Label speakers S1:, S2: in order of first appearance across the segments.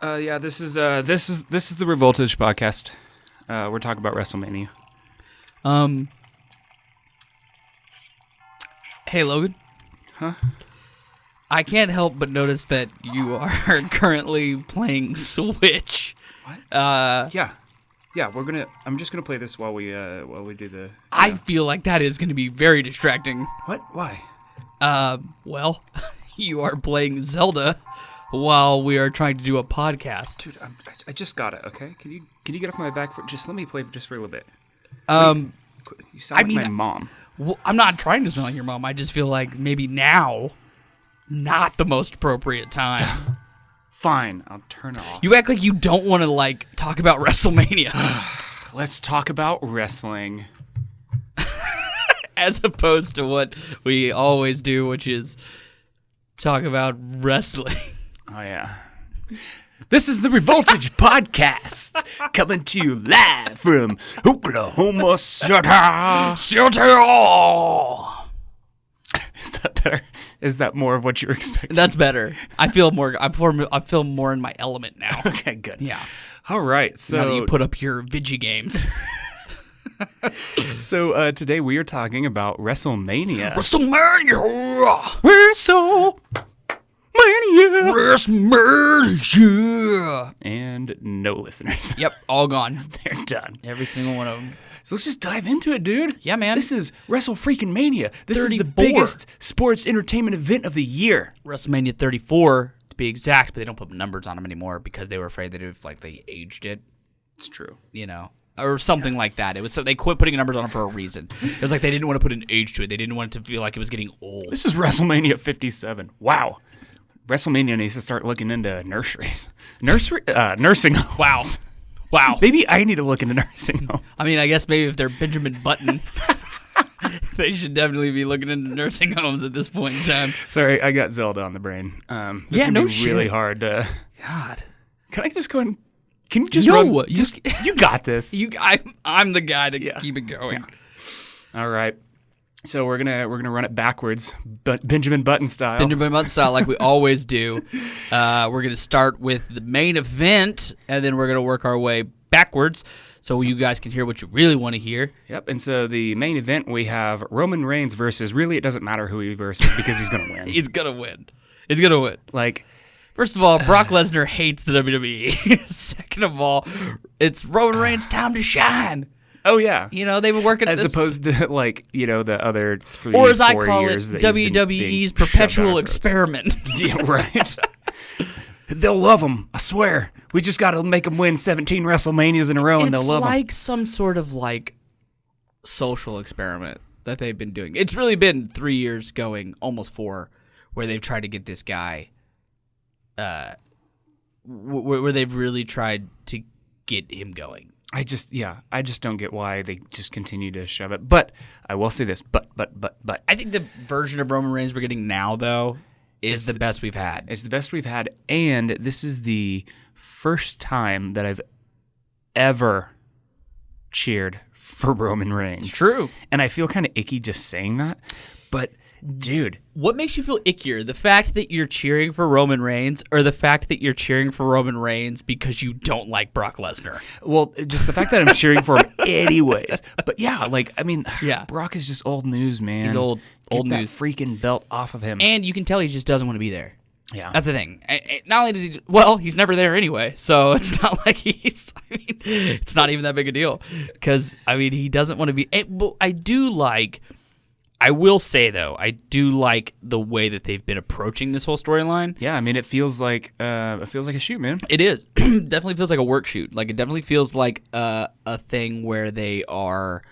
S1: Yeah, this is the Revoltage podcast. We're talking about WrestleMania.
S2: Hey, Logan.
S1: Huh?
S2: I can't help but notice that you are currently playing Switch.
S1: What? Yeah. I'm just gonna play this while we do the.
S2: I feel like that is going to be very distracting.
S1: What? Why?
S2: Well, you are playing Zelda while we are trying to do a podcast.
S1: Dude, I just got it. Okay, can you get off my back for just let me play just for a little bit. You sound like my mom.
S2: Well, I'm not trying to sound like your mom. I just feel like maybe now, not the most appropriate time.
S1: Fine, I'll turn it off.
S2: You act like you don't want to talk about WrestleMania.
S1: Let's talk about wrestling.
S2: As opposed to what we always do, which is talk about wrestling.
S1: Oh, yeah. This is the Revoltage podcast, coming to you live from Oklahoma City. Is that better? Is that more of what you're expecting?
S2: That's better. I feel more in my element now.
S1: Okay, good.
S2: Yeah.
S1: All right. So
S2: now that you put up your Vigi games.
S1: So today we are talking about WrestleMania.
S2: WrestleMania.
S1: And no listeners.
S2: Yep, all gone.
S1: They're done.
S2: Every single one of them.
S1: So let's just dive into it, dude.
S2: Yeah, man.
S1: This is WrestleMania. This
S2: 34.
S1: is the biggest sports entertainment event of the year.
S2: WrestleMania 34, to be exact, but they don't put numbers on them anymore because they were afraid that if they aged it.
S1: It's true.
S2: Or something like that. It was they quit putting numbers on it for a reason. It was like they didn't want to put an age to it. They didn't want it to feel like it was getting old.
S1: This is WrestleMania 57. Wow. WrestleMania needs to start looking into nurseries. Nursing homes.
S2: Wow.
S1: Maybe I need to look into nursing homes.
S2: I mean, I guess maybe if they're Benjamin Button, they should definitely be looking into nursing homes at this point in time.
S1: Sorry, I got Zelda on the brain. This is gonna be really hard to...
S2: God.
S1: Can I just go ahead and... Can you just you got this.
S2: I'm the guy to keep it going.
S1: Yeah. All right. So we're gonna run it backwards, but Benjamin Button style.
S2: Benjamin Button style, like we always do. We're gonna start with the main event, and then we're gonna work our way backwards, so you guys can hear what you really want to hear.
S1: Yep. And so the main event we have Roman Reigns versus. Really, it doesn't matter who he versus because he's gonna win.
S2: He's gonna win. First of all, Brock Lesnar hates the WWE. Second of all, it's Roman Reigns' time to shine.
S1: Oh, yeah.
S2: They've been working
S1: as opposed to, the other 3
S2: or as I
S1: 4
S2: call
S1: years
S2: it,
S1: that
S2: WWE's perpetual experiment.
S1: Yeah, right. They'll love him, I swear. We just got to make them win 17 WrestleManias in a row, and they'll love him.
S2: It's like some sort of, social experiment that they've been doing. It's really been 3 years going, almost 4, where they've tried to get this guy... where they've really tried to get him going. I just don't get why they just continue to shove it. But I will say this, but. I think the version of Roman Reigns we're getting now, though, is the best we've had.
S1: It's the best we've had, and this is the first time that I've ever cheered for Roman Reigns.
S2: It's true.
S1: And I feel kind of icky just saying that, but... Dude.
S2: What makes you feel ickier? The fact that you're cheering for Roman Reigns or the fact that you're cheering for Roman Reigns because you don't like Brock Lesnar?
S1: Well, just the fact that I'm cheering for him anyways. But yeah, Brock is just old news, man.
S2: He's old
S1: Get
S2: news.
S1: That freaking belt off of him.
S2: And you can tell he just doesn't want to be there.
S1: Yeah.
S2: That's the thing. Not only does he... he's never there anyway, so it's not like it's not even that big a deal. Because, he doesn't want to be... But I will say, though, I do like the way that they've been approaching this whole storyline.
S1: Yeah, it feels like a shoot, man.
S2: It is. Definitely feels like a work shoot. It definitely feels like a thing where they are,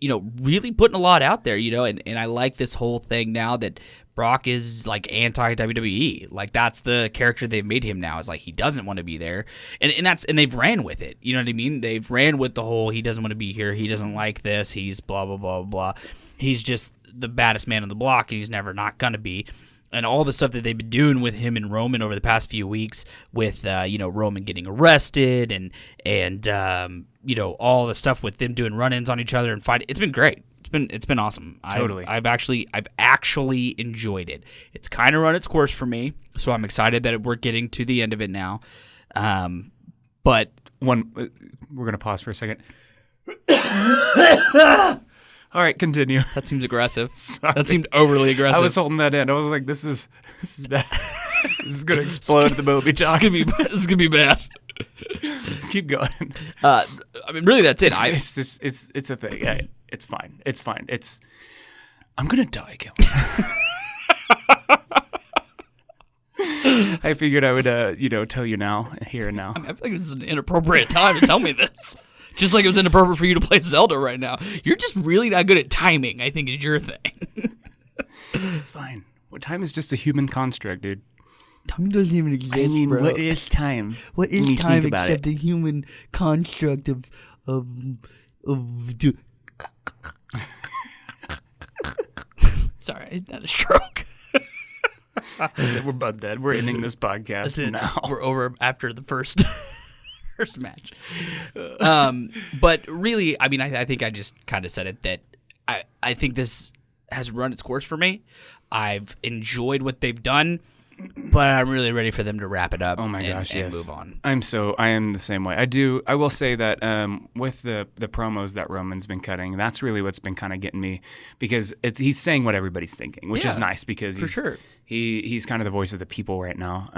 S2: really putting a lot out there, and I like this whole thing now that Brock is anti-WWE. That's the character they've made him now. Is he doesn't want to be there, and they've ran with it. You know what I mean? They've ran with the whole he doesn't want to be here. He doesn't like this. He's blah blah blah blah. He's just the baddest man on the block, and he's never not gonna be. And all the stuff that they've been doing with him and Roman over the past few weeks, with Roman getting arrested and all the stuff with them doing run-ins on each other and fighting. It's been great. It's been awesome.
S1: Totally.
S2: I've actually enjoyed it. It's kind of run its course for me, so I'm excited that we're getting to the end of it now. But
S1: we're gonna pause for a second. All right, continue.
S2: That seems aggressive.
S1: Sorry.
S2: That seemed overly aggressive.
S1: I was holding that in. I was like, this is bad. This is gonna explode the moment we talk.
S2: This is gonna be bad.
S1: Keep going.
S2: I mean, really, that's it.
S1: It's a thing. Yeah, it's fine. It's fine. I'm gonna die, Kellan. I figured I would, tell you now, here and now.
S2: I feel like this is an inappropriate time to tell me this. Just like it was inappropriate for you to play Zelda right now. You're just really not good at timing, I think, is your thing.
S1: It's fine. Well, time is just a human construct, dude.
S2: Time doesn't even exist, bro.
S1: What is time?
S2: What is time except the human construct of Sorry, I had a stroke.
S1: That's it. We're both dead. We're ending this podcast now.
S2: We're over after the first match. But really, I mean, I think I just kind of said it that I think this has run its course for me. I've enjoyed what they've done, but I'm really ready for them to wrap it up.
S1: Oh my gosh,
S2: and
S1: yes.
S2: move on.
S1: I am the same way. I will say that with the promos that Roman's been cutting, that's really what's been kind of getting me, because he's saying what everybody's thinking, which is nice, because he's kind of the voice of the people right now,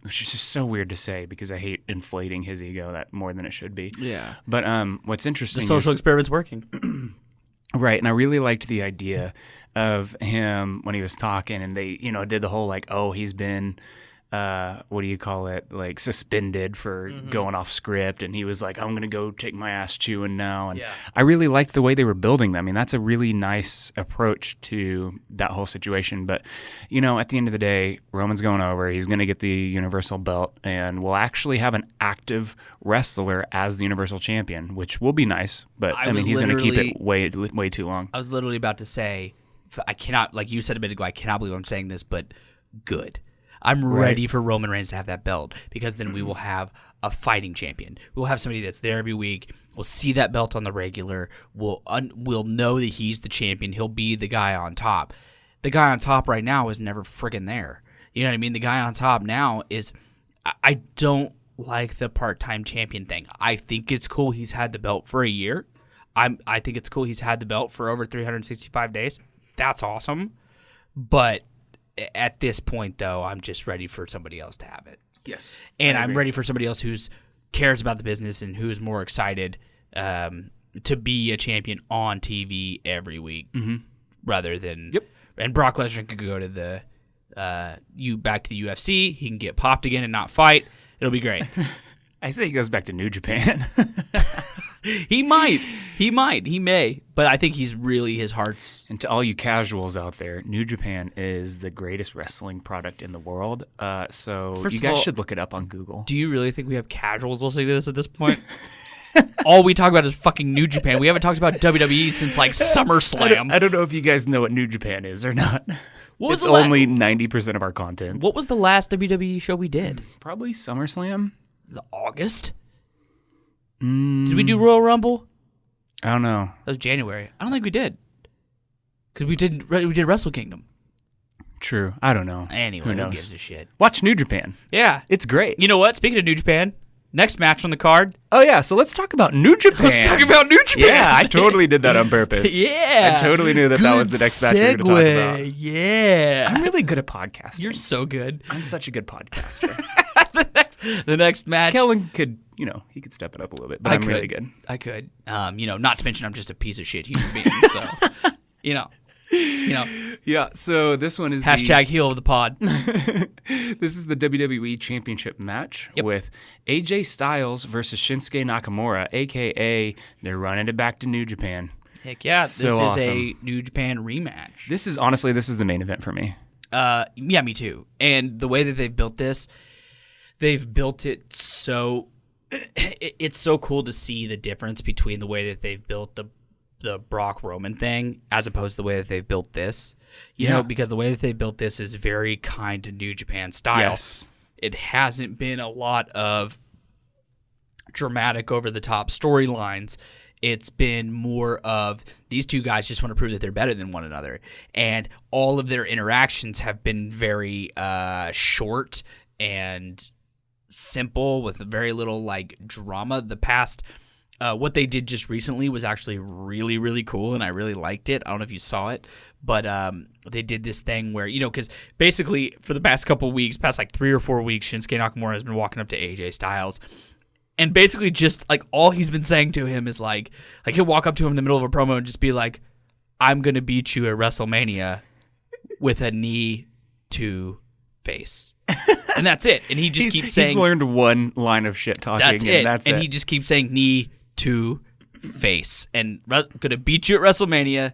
S1: which is just so weird to say, because I hate inflating his ego that more than it should be.
S2: Yeah.
S1: But what's interesting
S2: the social experiment's working.
S1: Right, and I really liked the idea of him when he was talking, and they, did the whole like, oh, he's been, what do you call it, like suspended for going off script, and he was like, I'm gonna go take my ass chewing now, and I really liked the way they were building them. I mean, that's a really nice approach to that whole situation. But at the end of the day, Roman's going over. He's gonna get the Universal belt, and we'll actually have an active wrestler as the Universal Champion, which will be nice. But I mean, he's gonna keep it way too long.
S2: I was literally about to say, I cannot, like you said a minute ago, I cannot believe I'm saying this, but good. I'm ready for Roman Reigns to have that belt, because then we will have a fighting champion. We'll have somebody that's there every week. We'll see that belt on the regular. We'll know that he's the champion. He'll be the guy on top. The guy on top right now is never friggin' there. You know what I mean? The guy on top now is – I don't like the part-time champion thing. I think it's cool he's had the belt for a year. I think it's cool he's had the belt for over 365 days. That's awesome. But at this point, though, I'm just ready for somebody else to have it.
S1: Yes.
S2: And I'm ready for somebody else who cares about the business and who's more excited to be a champion on TV every week rather than... Yep. And Brock Lesnar can go to back to the UFC. He can get popped again and not fight. It'll be great.
S1: I say he goes back to New Japan.
S2: He might. He may. But I think he's really his heart's...
S1: And to all you casuals out there, New Japan is the greatest wrestling product in the world. So
S2: First
S1: you guys should look it up on Google.
S2: Do you really think we have casuals listening to this at this point? All we talk about is fucking New Japan. We haven't talked about WWE since like SummerSlam.
S1: I don't know if you guys know what New Japan is or not. It's only 90% of our content.
S2: What was the last WWE show we did?
S1: Probably SummerSlam.
S2: Was it August? Did we do Royal Rumble?
S1: I don't know.
S2: That was January. I don't think we did. Because we did Wrestle Kingdom.
S1: True. I don't know.
S2: Anyway, who gives a shit?
S1: Watch New Japan.
S2: Yeah.
S1: It's great.
S2: You know what? Speaking of New Japan, next match on the card.
S1: Oh, yeah. So let's talk about New Japan.
S2: Let's talk about New Japan.
S1: Yeah, I totally did that on purpose.
S2: Yeah.
S1: I totally knew that was the next match we were going to talk about.
S2: Yeah.
S1: I'm really good at podcasting.
S2: You're so good.
S1: I'm such a good podcaster.
S2: the next match.
S1: Kellan could, he could step it up a little bit, but I'm really good.
S2: I could. Not to mention I'm just a piece of shit human being. So,
S1: Yeah, so this one is
S2: hashtag heel of the pod.
S1: This is the WWE Championship match with AJ Styles versus Shinsuke Nakamura, a.k.a. they're running it back to New Japan.
S2: Heck yeah,
S1: So
S2: this
S1: awesome.
S2: is a New Japan rematch.
S1: This is the main event for me.
S2: Yeah, me too. And the way that they've built this, they've built it so... It's so cool to see the difference between the way that they've built the Brock Roman thing as opposed to the way that they've built this. You know, because the way that they built this is very kind of New Japan style.
S1: Yes.
S2: It hasn't been a lot of dramatic over the top storylines. It's been more of these two guys just want to prove that they're better than one another. And all of their interactions have been very short and simple with very little like drama. The past, what they did just recently was actually really, really cool, and I really liked it. I don't know if you saw it, but they did this thing where, because basically for the past couple weeks, past like 3 or 4 weeks, Shinsuke Nakamura has been walking up to AJ Styles, and basically just like all he's been saying to him is like he'll walk up to him in the middle of a promo and just be like, "I'm gonna beat you at WrestleMania with a knee to face." And that's it. And he just keeps saying...
S1: He's learned one line of shit talking, that's it.
S2: And he just keeps saying knee to face. And gonna beat you at WrestleMania,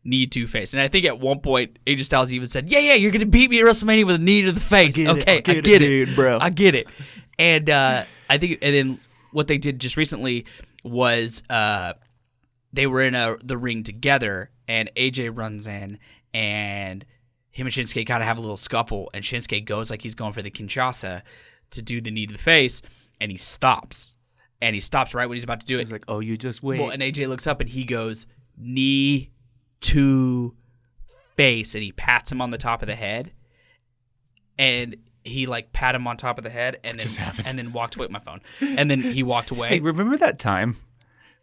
S2: knee to face. And I think at one point, AJ Styles even said, yeah, you're gonna beat me at WrestleMania with a knee to the face. I get it,
S1: dude, bro.
S2: I get it. And I think... And then what they did just recently was they were in the ring together, and AJ runs in, and... him and Shinsuke kind of have a little scuffle, and Shinsuke goes like he's going for the Kinshasa to do the knee to the face, and he stops. And he stops right when he's about to do it.
S1: He's like, "Oh, you just wait."
S2: Well, and AJ looks up, and he goes, knee to face, and he pats him on the top of the head. And he like pat him on top of the head, and then walked away with my phone. And then he walked away.
S1: Hey, remember that time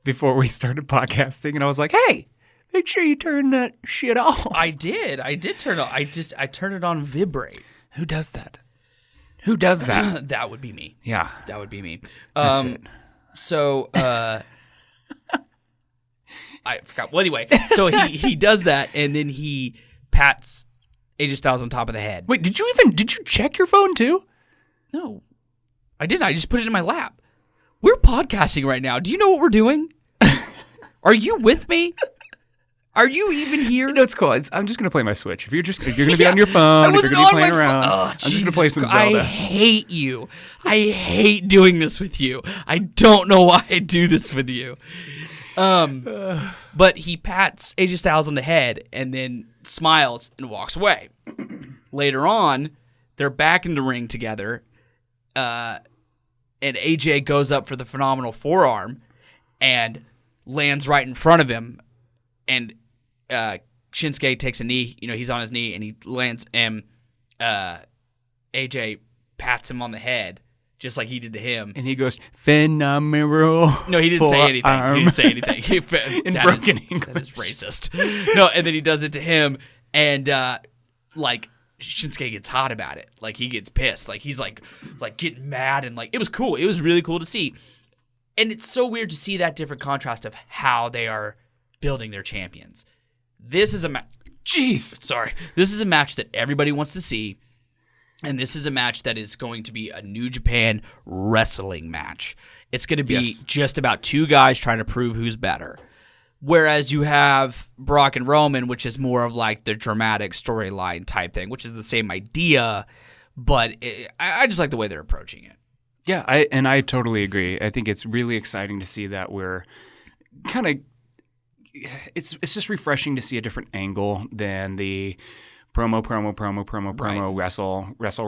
S1: before we started podcasting, and I was like, "Hey, make sure you turn that shit off."
S2: I did turn it off. I turned it on vibrate.
S1: Who does that? Who does that?
S2: That would be me.
S1: Yeah.
S2: That would be me.
S1: That's it.
S2: So, I forgot. Well, anyway, so he does that, and then he pats AJ Styles on top of the head.
S1: Wait, did you check your phone too?
S2: No, I didn't. I just put it in my lap. We're podcasting right now. Do you know what we're doing? Are you with me? Are you even here?
S1: No, it's cool. I'm just gonna play my Switch. If you're gonna be on your phone, if you're gonna be playing around, I'm just gonna play some Zelda.
S2: I hate you. I hate doing this with you. I don't know why I do this with you. But he pats AJ Styles on the head and then smiles and walks away. Later on, they're back in the ring together, and AJ goes up for the phenomenal forearm and lands right in front of him, and Shinsuke takes a knee. He's on his knee, and he lands, and AJ pats him on the head, just like he did to him.
S1: And he goes, "Phenomenal."
S2: No, he didn't say anything. He didn't say anything.
S1: In broken English.
S2: That is racist. No, and then he does it to him, and like Shinsuke gets hot about it. Like he gets pissed. Like he's like getting mad, and like it was cool. It was really cool to see. And it's so weird to see that different contrast of how they are building their champions. This is a match. This is a match that everybody wants to see, and this is a match that is going to be a New Japan wrestling match. It's going to be just about two guys trying to prove who's better. Whereas you have Brock and Roman, which is more of like the dramatic storyline type thing, which is the same idea, but I just like the way they're approaching it.
S1: Yeah, I totally agree. I think it's really exciting to see that we're kind of. It's just refreshing to see a different angle than the promo, wrestle, wrestle,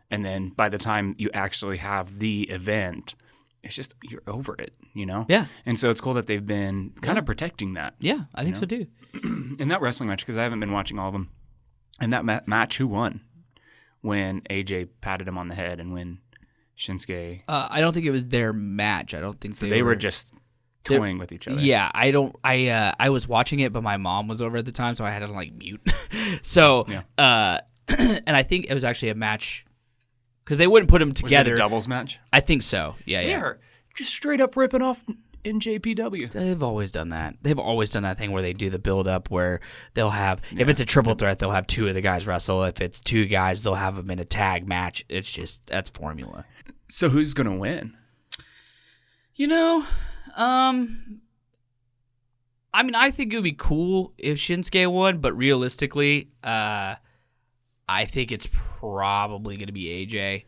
S1: and then by the time you actually have the event, it's just you're over it,
S2: Yeah.
S1: And so it's cool that they've been kind of protecting that.
S2: Yeah, I think so too.
S1: In that wrestling match, because I haven't been watching all of them, in that match, who won? When AJ patted him on the head, and when Shinsuke.
S2: I don't think it was their match. I don't think
S1: so. They were just toying with each other.
S2: Yeah, I was watching it, but my mom was over at the time, so I had to like mute. So, and I think it was actually a match because they wouldn't put them together.
S1: Was it a doubles match?
S2: I think so. Yeah,
S1: They're just straight up ripping off NJPW.
S2: They've always done that. They've always done that thing where they do the build up where they'll have if it's a triple threat, they'll have two of the guys wrestle. If it's two guys, they'll have them in a tag match. It's just that's formula.
S1: So who's gonna win?
S2: I mean, I think it would be cool if Shinsuke won, but realistically, I think it's probably going to be AJ.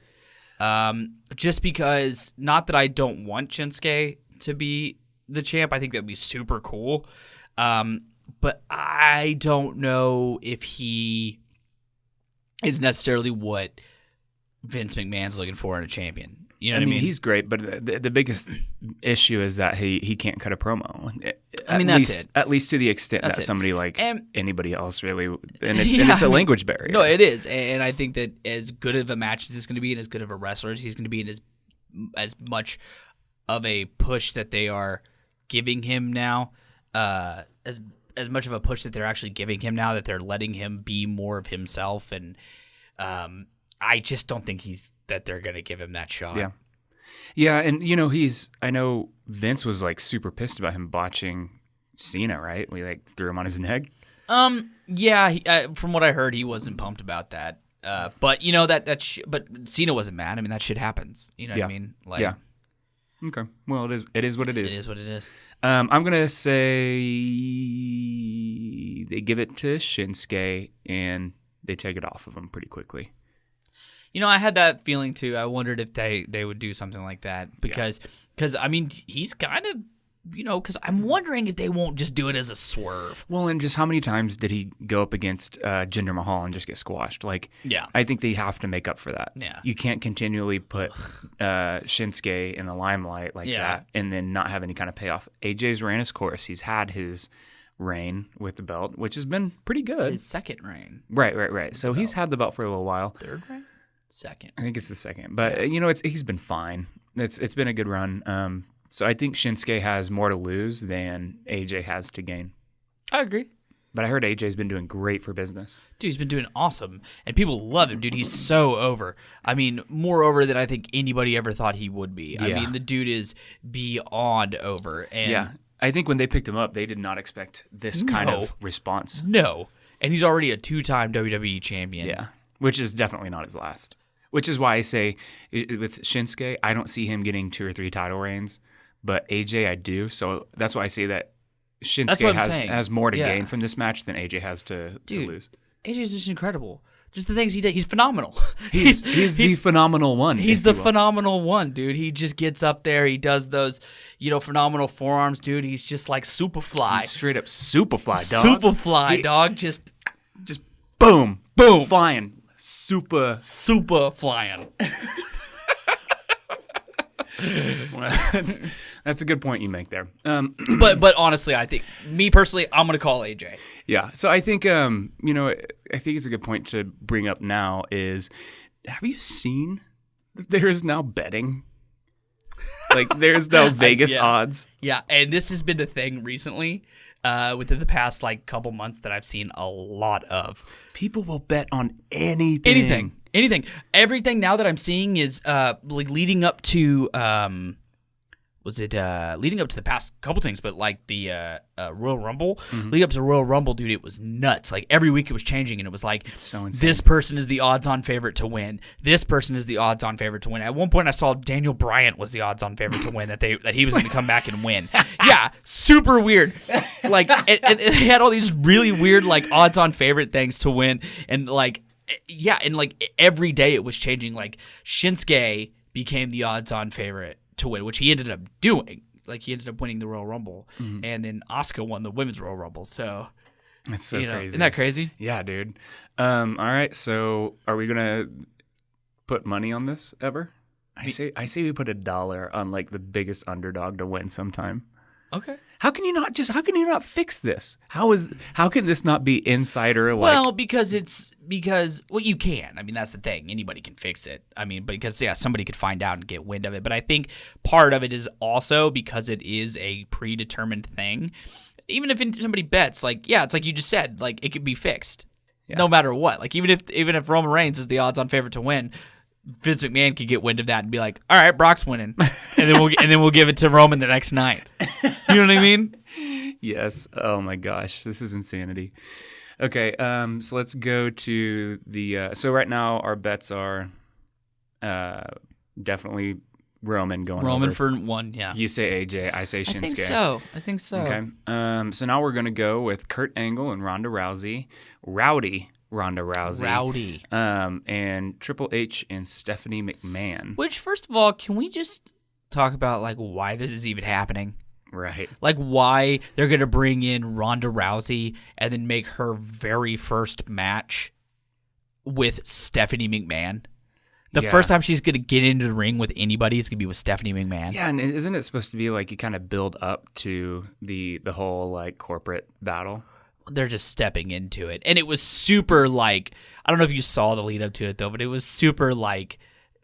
S2: Just because, not that I don't want Shinsuke to be the champ, I think that would be super cool. But I don't know if he is necessarily what Vince McMahon's looking for in a champion. You know what I mean?
S1: He's great, but the biggest issue is that he can't cut a promo.
S2: That's it.
S1: At least to the extent that somebody like anybody else really, and it's a language barrier.
S2: No, it is, and I think that as good of a match as it's going to be, and as good of a wrestler as he's going to be, and as much of a push that they are giving him now, as much of a push that they're actually giving him now, that they're letting him be more of himself, and I just don't think that they're going to give him that shot.
S1: Yeah, and I know Vince was like super pissed about him botching Cena, right? We like threw him on his neck.
S2: Yeah, from what I heard, he wasn't pumped about that. But but Cena wasn't mad. I mean, that shit happens. You know what I mean? Like,
S1: yeah. Okay. Well, it is what it is.
S2: It is what it is.
S1: I'm gonna say they give it to Shinsuke and they take it off of him pretty quickly.
S2: I had that feeling too. I wondered if they would do something like that because I mean, he's kind of, because I'm wondering if they won't just do it as a swerve.
S1: Well, and just how many times did he go up against Jinder Mahal and just get squashed? Like, I think they have to make up for that.
S2: Yeah.
S1: You can't continually put Shinsuke in the limelight like that and then not have any kind of payoff. AJ's ran his course. He's had his reign with the belt, which has been pretty good.
S2: His second reign.
S1: Right. So he's had the belt for a little while.
S2: Third reign? Second.
S1: I think it's the second. But, he's been fine. It's been a good run. So I think Shinsuke has more to lose than AJ has to gain.
S2: I agree.
S1: But I heard AJ's been doing great for business.
S2: Dude, he's been doing awesome. And people love him, dude. He's so over. I mean, more over than I think anybody ever thought he would be. Yeah. I mean, the dude is beyond over. And
S1: I think when they picked him up, they did not expect this kind of response.
S2: No. And he's already a 2-time WWE champion.
S1: Yeah. Which is definitely not his last. Which is why I say with Shinsuke, I don't see him getting 2 or 3 title reigns. But AJ, I do. So that's why I say that Shinsuke has more to gain from this match than AJ has to lose.
S2: AJ's just incredible. Just the things he did. He's phenomenal.
S1: He's the phenomenal one.
S2: He's the phenomenal one, dude. He just gets up there. He does those, phenomenal forearms, dude. He's just like Superfly.
S1: He's straight up Superfly, dog.
S2: Superfly, dog. Just
S1: boom. Boom. Flying. Super
S2: flying.
S1: Well, that's a good point you make there.
S2: But honestly, I think me personally, I'm gonna call AJ.
S1: Yeah. So I think I think it's a good point to bring up now is, have you seen that there is now betting? Like there's now Vegas odds.
S2: Yeah, and this has been a thing recently. Within the past couple months that I've seen a lot of.
S1: People will bet on anything.
S2: Everything now that I'm seeing is leading up to leading up to the past couple things, but like the Royal Rumble, leading up to the Royal Rumble, dude, it was nuts. Like every week it was changing, and it was like,
S1: so insane.
S2: This person is the odds-on favorite to win. This person is the odds-on favorite to win. At one point, I saw Daniel Bryant was the odds-on favorite to win. That he was going to come back and win. Yeah, super weird. Like, and they had all these really weird odds-on favorite things to win, and every day it was changing. Like Shinsuke became the odds-on favorite to win, which he ended up doing. Like he ended up winning the Royal Rumble, and then Asuka won the Women's Royal Rumble. So
S1: that's so crazy.
S2: Isn't that crazy?
S1: Yeah, dude. All right, so are we gonna put money on this ever? I say we put $1 on the biggest underdog to win sometime.
S2: Okay.
S1: How can you not fix this? How can this not be insider?
S2: Well, because you can. I mean, that's the thing. Anybody can fix it. I mean, because somebody could find out and get wind of it. But I think part of it is also because it is a predetermined thing. Even if somebody bets, it's like you just said, it could be fixed, no matter what. Even if Roman Reigns is the odds-on favorite to win, Vince McMahon could get wind of that and be like, "All right, Brock's winning," and then we'll give it to Roman the next night. You know what I mean?
S1: Yes. Oh my gosh, this is insanity. Okay, so let's go to the. So right now our bets are, definitely Roman going.
S2: Roman
S1: over.
S2: For one, yeah.
S1: You say AJ, I say Shinsuke.
S2: I think so.
S1: Okay. So now we're gonna go with Kurt Angle and Ronda Rousey, Rowdy and Triple H and Stephanie McMahon.
S2: Which, first of all, can we just talk about why this is even happening?
S1: Right.
S2: Why they're gonna bring in Ronda Rousey and then make her very first match with Stephanie McMahon. The first time she's going to get into the ring with anybody is going to be with Stephanie McMahon.
S1: Yeah, and isn't it supposed to be like you kind of build up to the whole like corporate battle?
S2: They're just stepping into it. And it was super like, I don't know if you saw the lead up to it though, but it was super like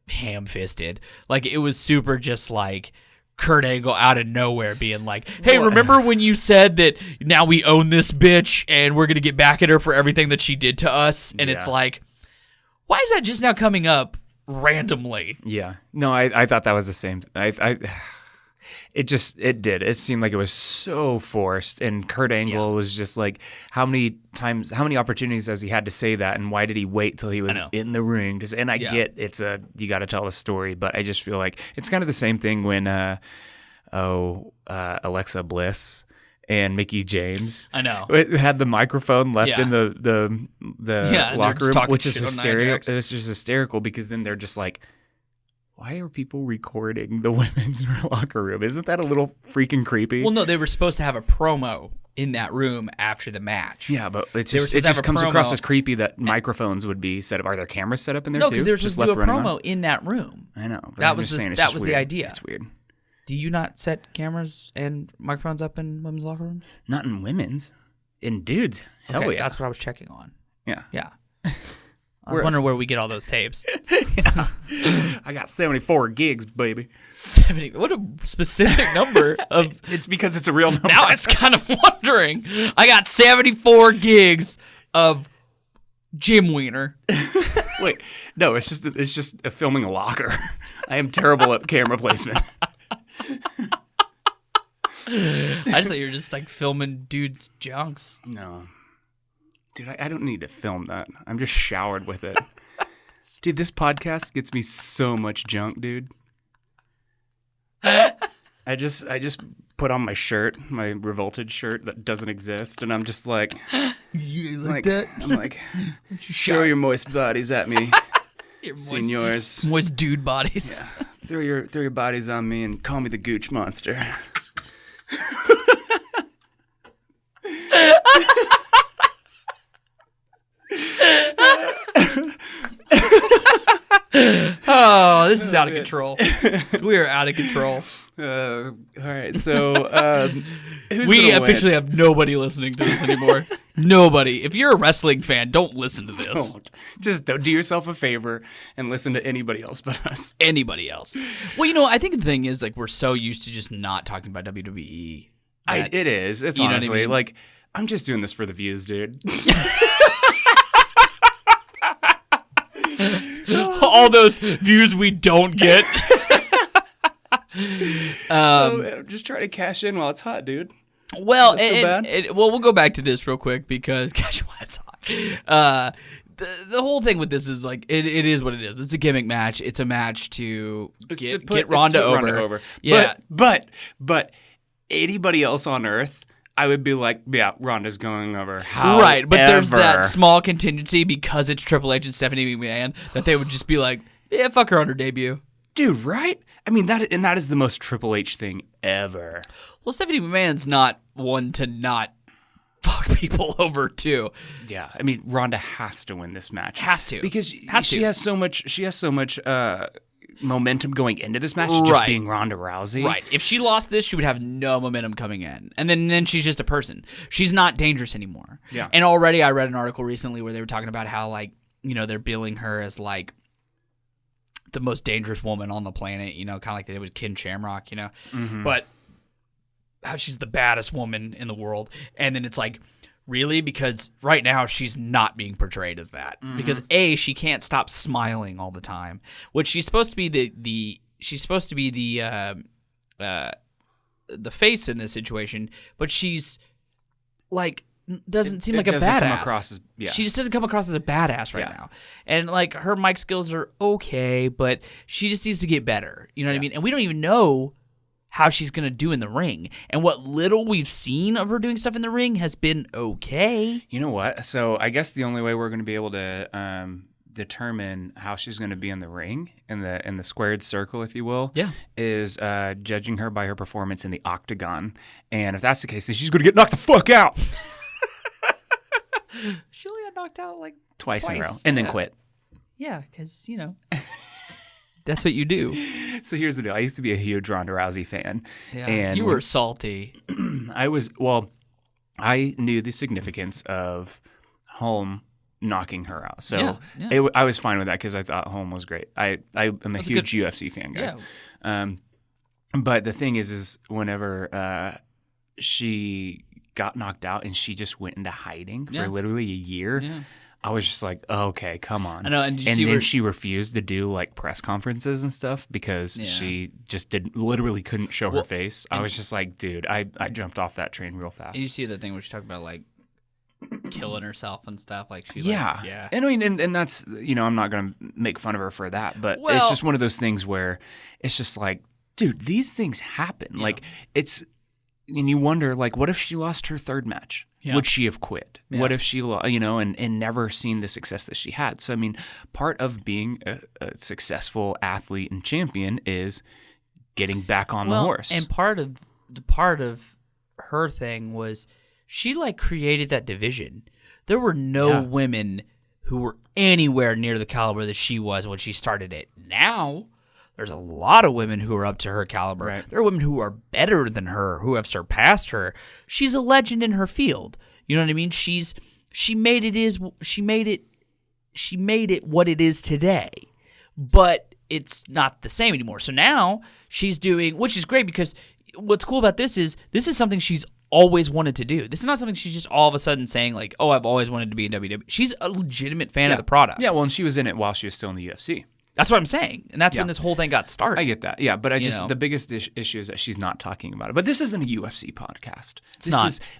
S2: ham-fisted. Like it was super just like Kurt Angle out of nowhere being like, hey, remember when you said that now we own this bitch and we're going to get back at her for everything that she did to us? And it's like, why is that just now coming up randomly?
S1: Yeah. No, I thought that was the same. It did. It seemed like it was so forced, and Kurt Angle was just like, how many opportunities has he had to say that, and why did he wait till he was in the ring? And I get you got to tell a story, but I just feel like it's kind of the same thing when Alexa Bliss and Mickey James.
S2: I know.
S1: It had the microphone left in the locker room, which is hysterical. It was just hysterical because then they're just like, why are people recording the women's locker room? Isn't that a little freaking creepy?
S2: Well, no, they were supposed to have a promo in that room after the match.
S1: Yeah, but it just comes across as creepy that microphones would be set up. Are there cameras set up in there too?
S2: No, because they were supposed to do a promo in that room.
S1: I know.
S2: That was the idea.
S1: It's weird.
S2: Do you not set cameras and microphones up in women's locker rooms?
S1: Not in women's. In dudes. Hell yeah.
S2: That's what I was checking on.
S1: Yeah.
S2: Yeah. I was wondering where we get all those tapes.
S1: I got 74 gigs, baby.
S2: 70. What a specific number of.
S1: It's because it's a real number.
S2: Now I was kind of wondering. I got 74 gigs of Jim Wiener.
S1: Wait, no, it's just filming a locker. I am terrible at camera placement.
S2: I just thought you were just like filming dudes' junks.
S1: No. Dude, I don't need to film that. I'm just showered with it. Dude, this podcast gets me so much junk, dude. I just put on my shirt, my Revoltage shirt that doesn't exist, and I'm just like,
S2: you like that?
S1: I'm like, show your moist bodies at me, senors.
S2: Moist dude bodies.
S1: Yeah. Throw your bodies on me and call me the Gooch Monster.
S2: Oh, this is out of control. We are out of control.
S1: All right, so
S2: we officially have nobody listening to this anymore. Nobody. If you're a wrestling fan, don't listen to this.
S1: Don't do yourself a favor and listen to anybody else but us.
S2: Anybody else. Well, I think the thing is, like, we're so used to just not talking about WWE.
S1: It is. It's honestly like, I'm just doing this for the views, dude.
S2: All those views we don't get.
S1: I'm just trying to cash in while it's hot, dude.
S2: Well, we'll go back to this real quick because cash while it's hot. The whole thing with this is like it is what it is. It's a gimmick match. It's a match to get Ronda over. Yeah,
S1: but anybody else on Earth, I would be like, yeah, Ronda's going over. However,
S2: right, but there's that small contingency because it's Triple H and Stephanie McMahon that they would just be like, yeah, fuck her on her debut.
S1: Dude, right? I mean, that is the most Triple H thing ever.
S2: Well, Stephanie McMahon's not one to not fuck people over too.
S1: Yeah, I mean, Ronda has to win this match.
S2: Has to.
S1: Because she has so much momentum going into this match, just being Ronda Rousey.
S2: Right. If she lost this, she would have no momentum coming in. And then she's just a person. She's not dangerous anymore.
S1: Yeah.
S2: And already I read an article recently where they were talking about how, like, they're billing her as, like, the most dangerous woman on the planet, kind of like they did with Ken Shamrock,
S1: Mm-hmm.
S2: But how she's the baddest woman in the world. And then it's like, really? Because right now she's not being portrayed as that.
S1: Mm-hmm.
S2: Because she can't stop smiling all the time. Which she's supposed to be the face in this situation, but she's like doesn't seem like a badass. She just doesn't come across as a badass right now. And like her mic skills are okay, but she just needs to get better. You know what I mean? And we don't even know how she's going to do in the ring. And what little we've seen of her doing stuff in the ring has been okay.
S1: You know what? So I guess the only way we're going to be able to determine how she's going to be in the ring, in the squared circle, if you will, is judging her by her performance in the octagon. And if that's the case, then she's going to get knocked the fuck out.
S2: She only got knocked out like
S1: twice in a row and then quit.
S2: Yeah, because, That's what you do.
S1: So here's the deal. I used to be a huge Ronda Rousey fan.
S2: Yeah,
S1: and
S2: you were salty.
S1: I knew the significance of Holm knocking her out. So I was fine with that because I thought Holm was great. I am a huge UFC fan, guys. Yeah. But the thing is whenever she got knocked out and she just went into hiding for literally a year, I was just like, oh, okay, come on.
S2: I know, and
S1: then she refused to do like press conferences and stuff because she just literally couldn't show her face. I was just like, dude, I jumped off that train real fast.
S2: And you see the thing where she talked about like killing herself and stuff, like she
S1: And I mean, and that's, I'm not gonna make fun of her for that, but it's just one of those things where it's just like, dude, these things happen. Like and you wonder, like, what if she lost her third match? Yeah. Would she have quit? Yeah. What if she, and never seen the success that she had? So, I mean, part of being a successful athlete and champion is getting back on the horse.
S2: And part of her thing was she, like, created that division. There were no women who were anywhere near the caliber that she was when she started it. Now, there's a lot of women who are up to her caliber. Right. There are women who are better than her, who have surpassed her. She's a legend in her field. You know what I mean? She made it what it is today. But it's not the same anymore. So now she's doing, which is great because what's cool about this is something she's always wanted to do. This is not something she's just all of a sudden saying like, oh, I've always wanted to be in WWE. She's a legitimate fan of the product.
S1: Yeah, well, and she was in it while she was still in the UFC.
S2: That's what I'm saying. And that's when this whole thing got started.
S1: I get that. Yeah, but the biggest issue is that she's not talking about it. But this isn't a UFC podcast.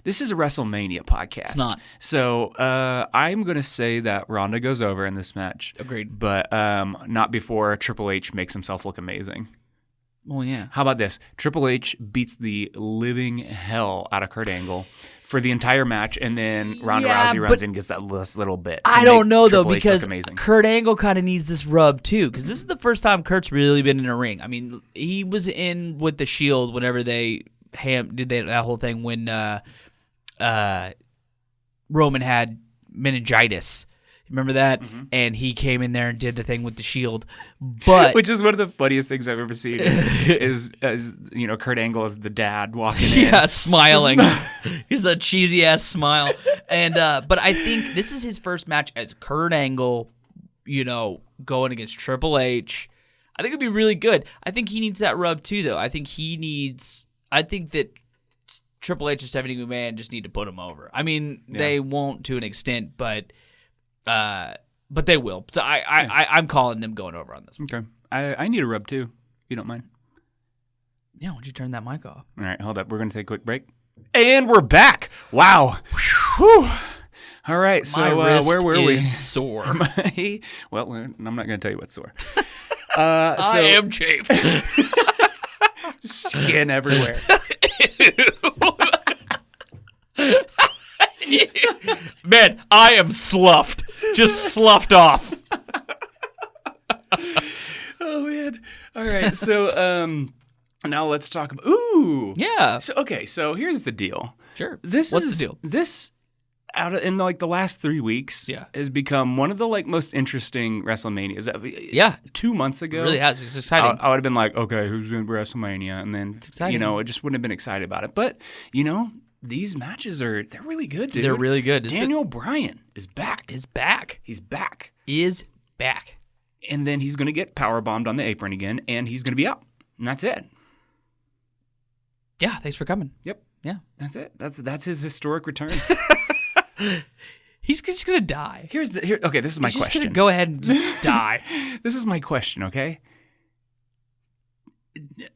S1: This is a WrestleMania podcast.
S2: It's not.
S1: So I'm going to say that Ronda goes over in this match.
S2: Agreed.
S1: But not before Triple H makes himself look amazing.
S2: Well, yeah.
S1: How about this? Triple H beats the living hell out of Kurt Angle for the entire match, and then Ronda Rousey runs in and gets that little bit.
S2: I don't know, though, because Kurt Angle kind of needs this rub, too, because this is the first time Kurt's really been in a ring. I mean, he was in with the Shield whenever they did that whole thing when Roman had meningitis. Remember that? Mm-hmm. And he came in there and did the thing with the Shield. But
S1: which is one of the funniest things I've ever seen is Kurt Angle as the dad walking in.
S2: Yeah, smiling. He's a cheesy-ass smile. And but I think this is his first match as Kurt Angle, going against Triple H. I think it'd be really good. I think he needs that rub too, though. I think that Triple H and Stephanie McMahon just need to put him over. I mean, they won't to an extent, but they will. So I'm calling them going over on this one.
S1: Okay. I need a rub too, if you don't mind.
S2: Yeah, why don't you turn that mic off?
S1: All right, hold up. We're going to take a quick break. And we're back. Wow. Whew. All right, so where were we?
S2: Sore.
S1: Well, I'm not going to tell you what's sore.
S2: I am chafed.
S1: Skin everywhere.
S2: Man, I am sloughed. Just sloughed off.
S1: Oh, man. All right, so now let's talk about... Ooh.
S2: Yeah.
S1: So here's the deal.
S2: Sure.
S1: What's the deal? This, in like the last 3 weeks, has become one of the like most interesting WrestleManias.
S2: Yeah.
S1: 2 months ago.
S2: It really has. It's exciting.
S1: I would have been like, okay, who's in WrestleMania? And then, I just wouldn't have been excited about it. But, these matches they're really good, dude.
S2: They're really good.
S1: Daniel Bryan is back.
S2: Is back.
S1: He's back.
S2: Is back.
S1: And then he's going to get powerbombed on the apron again, and he's going to be out. And that's it.
S2: Yeah, thanks for coming.
S1: Yep.
S2: Yeah.
S1: That's it. That's his historic return.
S2: He's just going to die.
S1: Okay, this is my question.
S2: Just go ahead and just die.
S1: This is my question, okay?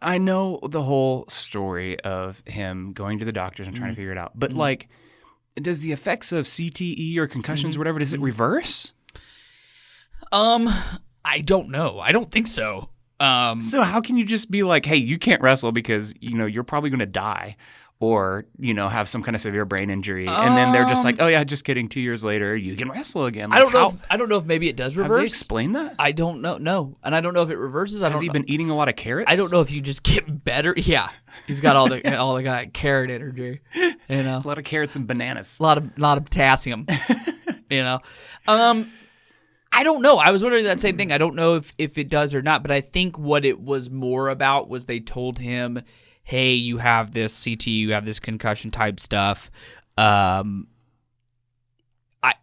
S1: I know the whole story of him going to the doctors and trying to figure it out, but like, does the effects of CTE or concussions or whatever, does it reverse?
S2: I don't know. I don't think so.
S1: So how can you just be like, hey, you can't wrestle because, you're probably going to die or, have some kind of severe brain injury. And then they're just like, oh yeah, just kidding. 2 years later, you can wrestle again. Like,
S2: I don't know if maybe it does reverse.
S1: Have they explained that?
S2: I don't know. No. And I don't know if it reverses.
S1: Has he been eating a lot of carrots?
S2: I don't know if you just get better. Yeah. He's got all the carrot energy,
S1: A lot of carrots and bananas.
S2: A lot of potassium, I don't know. I was wondering that same thing. I don't know if it does or not, but I think what it was more about was they told him, hey, you have this CT, you have this concussion type stuff. I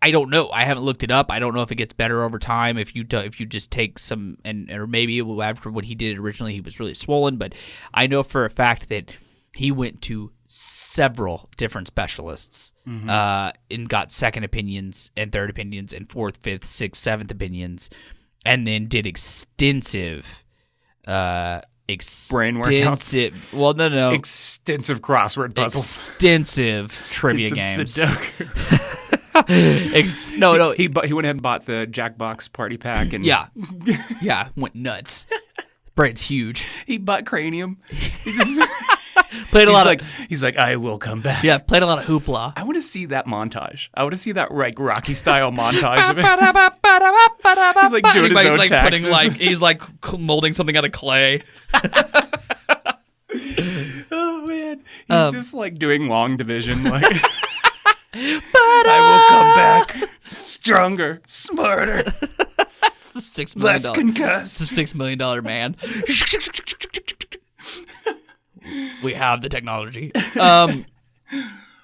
S2: don't know. I haven't looked it up. I don't know if it gets better over time if you just take some, or maybe after what he did originally, he was really swollen, but I know for a fact that he went to several different specialists and got second opinions and third opinions and fourth, fifth, sixth, seventh opinions, and then did extensive
S1: brain workouts.
S2: Well, no.
S1: Extensive crossword puzzles.
S2: Extensive trivia games. No.
S1: He went ahead and bought the Jackbox party pack. And
S2: yeah, went nuts. Brain's huge.
S1: He bought Cranium. He's just...
S2: Played a lot
S1: he's like, I will come back.
S2: Yeah, played a lot of hoopla.
S1: I want to see that montage. I want to see that like Rocky style montage of it. He's like doing his own taxes.
S2: He's like molding something out of clay.
S1: Oh man, he's just like doing long division. Like, I will come back stronger, smarter.
S2: It's the $6 million.
S1: Less concussed.
S2: It's the $6 million man. We have the technology. I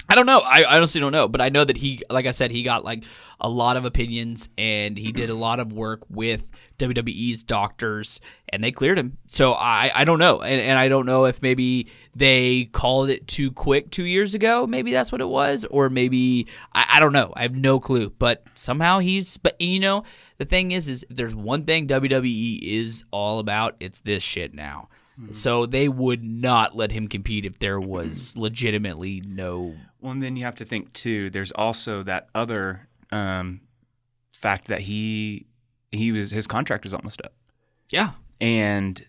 S2: don't know. I honestly don't know. But I know that he, like I said, he got like a lot of opinions and he did a lot of work with WWE's doctors and they cleared him. So I don't know. And I don't know if maybe they called it too quick 2 years ago. Maybe that's what it was. Or maybe, I don't know. I have no clue. But somehow but you know, the thing is if there's one thing WWE is all about, it's this shit now. So they would not let him compete if there was legitimately no...
S1: Well, and then you have to think, too, there's also that other fact that his contract was almost up.
S2: Yeah.
S1: And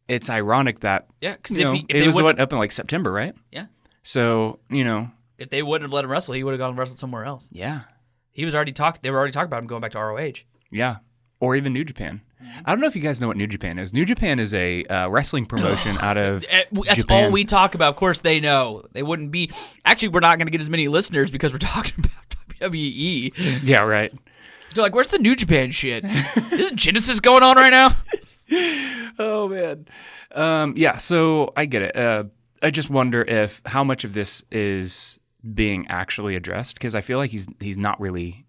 S1: it's ironic that...
S2: Yeah, because
S1: it was up in like September, right?
S2: Yeah.
S1: So,
S2: if they wouldn't have let him wrestle, he would have gone and wrestled somewhere else.
S1: Yeah.
S2: They were already talking about him going back to ROH.
S1: Yeah. Or even New Japan. I don't know if you guys know what New Japan is. New Japan is a wrestling promotion out of
S2: That's
S1: Japan.
S2: all we talk about. Of course they know. They wouldn't be... Actually, we're not going to get as many listeners because we're talking about WWE.
S1: Yeah, right.
S2: They're like, where's the New Japan shit? Isn't Genesis going on right now?
S1: Oh, man. Yeah, so I get it. I just wonder how much of this is being actually addressed, because I feel like he's not really...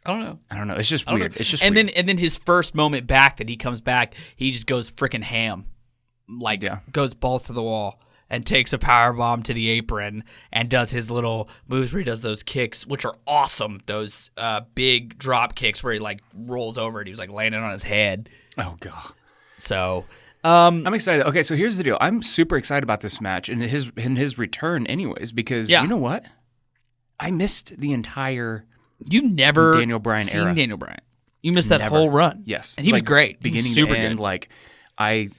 S2: I don't know.
S1: It's just weird. It's just
S2: weird.
S1: Then
S2: and then his first moment back that he comes back, he just goes freaking ham. Like, goes balls to the wall and takes a powerbomb to the apron and does his little moves where he does those kicks, which are awesome. Those big drop kicks where he like rolls over and he was like landing on his head.
S1: Oh, God.
S2: So...
S1: I'm excited. Okay, so here's the deal. I'm super excited about this match and his return anyways, because you know what? I missed the entire...
S2: You never
S1: Daniel Bryan
S2: seen
S1: era.
S2: Daniel Bryan. You missed that whole run.
S1: Yes.
S2: And he was great.
S1: Beginning
S2: super
S1: to end.
S2: good.
S1: Like, I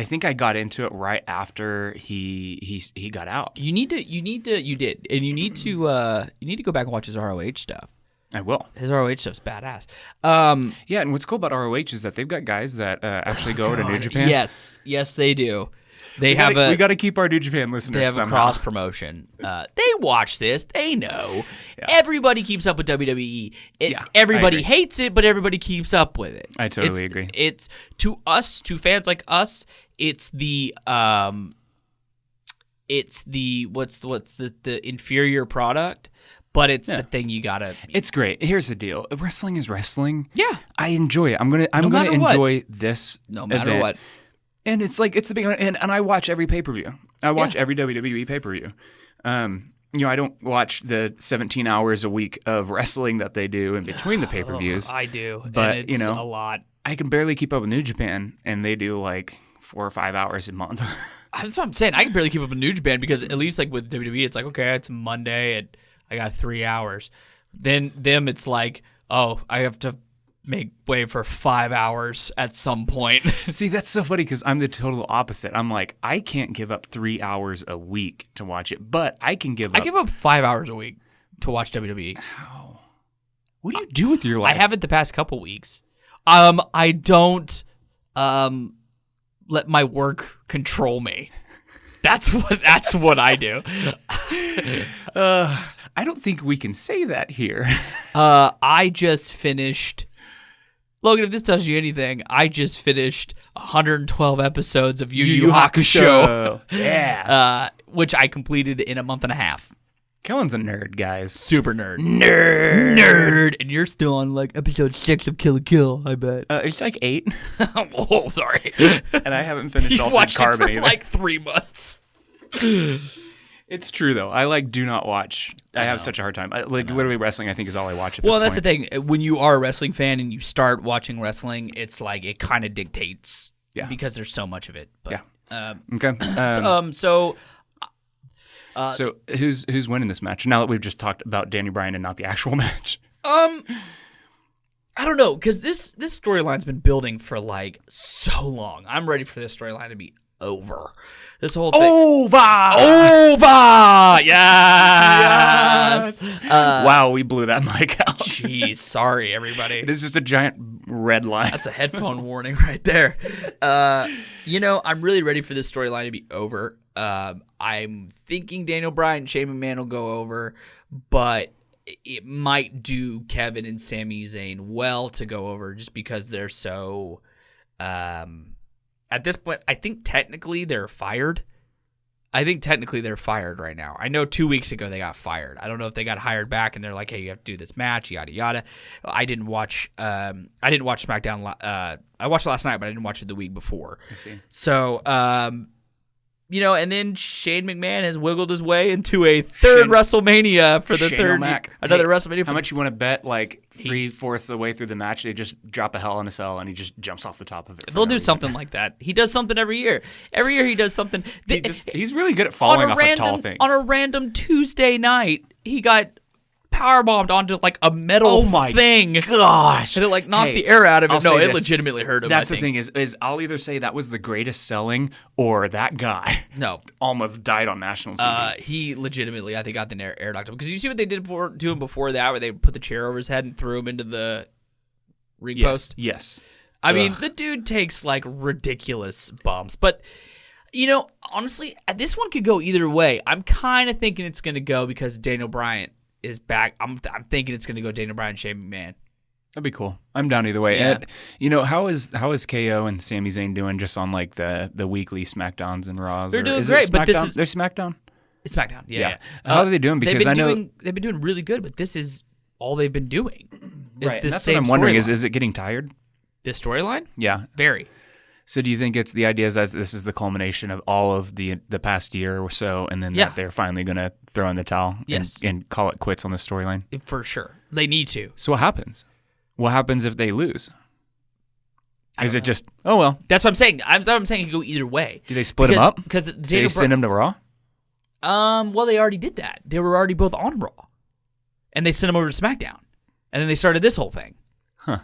S1: think I got into it right after he got out.
S2: You did. And you need to go back and watch his ROH stuff.
S1: I will.
S2: His ROH stuff's badass.
S1: Yeah, and what's cool about ROH is that they've got guys that actually go over to New Japan.
S2: Yes, they do. We
S1: got to keep our New Japan listeners.
S2: They have
S1: somehow.
S2: a cross promotion. They watch this. They know. Yeah. Everybody keeps up with WWE. Everybody hates it, but everybody keeps up with it.
S1: I totally agree.
S2: It's to us, to fans like us. It's the what's the inferior product. But it's the thing you gotta.
S1: It's great. Here's the deal: wrestling is wrestling.
S2: Yeah,
S1: I enjoy it. I'm gonna enjoy this
S2: no matter
S1: event.
S2: what.
S1: And it's like it's the big and I watch every pay per view. I watch every WWE pay per view. I don't watch the 17 hours a week of wrestling that they do in between the pay per views.
S2: I do,
S1: but
S2: and it's a lot.
S1: I can barely keep up with New Japan, and they do like 4 or 5 hours a month.
S2: That's what I'm saying. I can barely keep up with New Japan because at least like with WWE, it's like okay, it's Monday and I got 3 hours. Then it's like, oh, I have to make way for 5 hours at some point.
S1: See, that's so funny because I'm the total opposite. I'm like, I can't give up 3 hours a week to watch it, but I can give up...
S2: I give up 5 hours a week to watch WWE.
S1: How? What do you do with your life?
S2: I haven't the past couple weeks. I don't let my work control me. That's what I do.
S1: I don't think we can say that here.
S2: I just finished Logan, if this tells you anything, I just finished 112 episodes of Yu Yu Hakusho.
S1: Yeah.
S2: Which I completed in a month and a half.
S1: Kellan's a nerd, guys.
S2: Super nerd. Nerd! And you're still on, like, episode 6 of Kill la Kill, I bet.
S1: It's like 8.
S2: Oh, sorry.
S1: And I haven't finished all
S2: watched
S1: Carbon
S2: it for,
S1: either.
S2: like, 3 months.
S1: It's true, though. I, do not watch. I have such a hard time. Literally wrestling, I think, is all I watch at this point.
S2: Well, that's the thing. When you are a wrestling fan and you start watching wrestling, it's like it kind of dictates.
S1: Yeah.
S2: Because there's so much of it. But,
S1: yeah. Okay.
S2: So
S1: who's winning this match? Now that we've just talked about Daniel Bryan and not the actual match.
S2: I don't know, because this storyline's been building for like so long. I'm ready for this storyline to be over. This whole thing. Over! Yes!
S1: Wow, we blew that mic out.
S2: Jeez, sorry, everybody.
S1: It is just a giant red line.
S2: That's a headphone warning right there. I'm really ready for this storyline to be over. I'm thinking Daniel Bryan and Shane McMahon will go over, but it might do Kevin and Sami Zayn well to go over just because they're so... at this point, I think technically they're fired. Right now. I know 2 weeks ago they got fired. I don't know if they got hired back and they're like, hey, you have to do this match, yada, yada. I didn't watch SmackDown. I watched it last night, but I didn't watch it the week before.
S1: I see.
S2: So, and then Shane McMahon has wiggled his way into a third WrestleMania for the WrestleMania.
S1: How much you want to bet? Like 3/4 of the way through the match, they just drop a Hell in a Cell and he just jumps off the top of it.
S2: They'll do something like that. He does something every year. Every year he does something.
S1: He's really good at falling off of tall things.
S2: On a random Tuesday night, he got powerbombed onto like a metal thing.
S1: Gosh.
S2: And it like knocked the air out of it.
S1: No,
S2: it legitimately hurt him.
S1: That's the thing is I'll either say that was the greatest selling or that guy almost died on national TV.
S2: He legitimately, I think, got the air knocked him. Because you see what they did to him before that, where they put the chair over his head and threw him into the ring post?
S1: Yes.
S2: I mean, the dude takes like ridiculous bumps. But, honestly, this one could go either way. I'm kind of thinking it's going to go because Daniel Bryan is back. I'm thinking it's going to go Daniel Bryan, Shane McMahon.
S1: That'd be cool. I'm down either way.
S2: Yeah.
S1: And, how is KO and Sami Zayn doing just on like the weekly SmackDowns and Raws?
S2: They're doing great, but this is
S1: they're SmackDown.
S2: It's SmackDown. Yeah.
S1: How are they doing? Because
S2: they've been doing really good, but this is all they've been doing.
S1: Right. That's what I'm wondering. Is it getting tired?
S2: This storyline?
S1: Yeah.
S2: Very.
S1: So do you think it's the idea is that this is the culmination of all of the past year or so, and then that they're finally going to throw in the towel and call it quits on the storyline?
S2: For sure. They need to.
S1: So what happens? What happens if they lose? Is it just, oh, well.
S2: That's what I'm saying. It could go either way.
S1: Do they split them up?
S2: Because
S1: do they send them to Raw?
S2: Well, they already did that. They were already both on Raw. And they sent them over to SmackDown. And then they started this whole thing.
S1: Huh.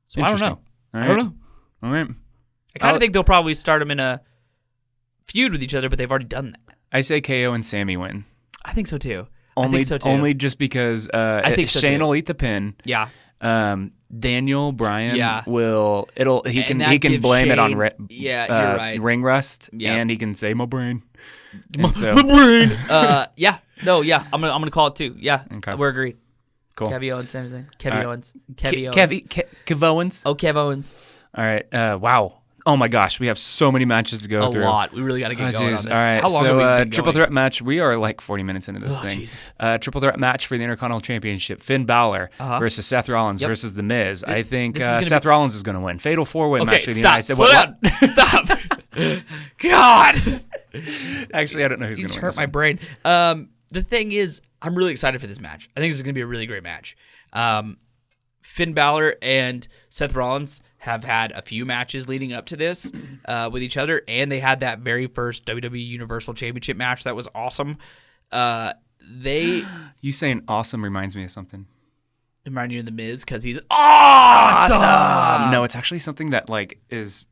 S2: So I don't know.
S1: Right.
S2: I don't know.
S1: All right.
S2: I kind of think they'll probably start them in a feud with each other, but they've already done that.
S1: I say KO and Sami win.
S2: I think so too.
S1: Only just because
S2: I think so
S1: Shane
S2: too.
S1: will eat the pin.
S2: Yeah.
S1: Daniel Bryan he can blame
S2: Shane,
S1: it on
S2: you're right.
S1: ring rust, and he can say my brain.
S2: My brain. I'm gonna call it too. Yeah.
S1: Okay.
S2: We're agreed.
S1: Cool.
S2: Kev Owens, same thing. Kev Owens.
S1: Kev Owens.
S2: Oh, Kev Owens.
S1: All right. Wow. Oh my gosh, we have so many matches to go through.
S2: A lot. We really got to get going on this.
S1: All right.
S2: How long have we been
S1: triple
S2: going?
S1: threat match. We are like 40 minutes into this thing.
S2: Jesus.
S1: Triple threat match for the Intercontinental Championship. Finn Balor versus Seth Rollins versus The Miz. I think Seth Rollins is going to win. Fatal 4-way match for the United States.
S2: Slow down. Stop. God.
S1: Actually, I don't know who's going to win.
S2: Hurt my brain. The thing is, I'm really excited for this match. I think this is going to be a really great match. Finn Balor and Seth Rollins have had a few matches leading up to this with each other, and they had that very first WWE Universal Championship match that was awesome.
S1: You saying awesome reminds me of something.
S2: Remind you of The Miz because he's awesome.
S1: No, it's actually something that like is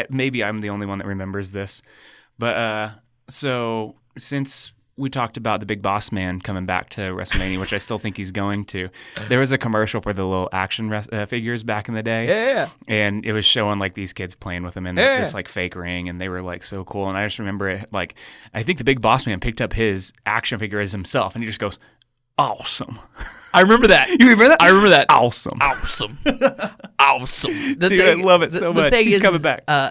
S1: maybe I'm the only one that remembers this, but so since we talked about the Big Boss Man coming back to WrestleMania, which I still think he's going to. There was a commercial for the little action figures back in the day.
S2: Yeah.
S1: And it was showing like these kids playing with them in this like fake ring, and they were like so cool. And I just remember it like, I think the Big Boss Man picked up his action figure as himself, and he just goes, awesome.
S2: I remember that.
S1: You remember that?
S2: I remember that.
S1: Awesome.
S2: awesome.
S1: Dude, I love it so much. He's coming back.
S2: I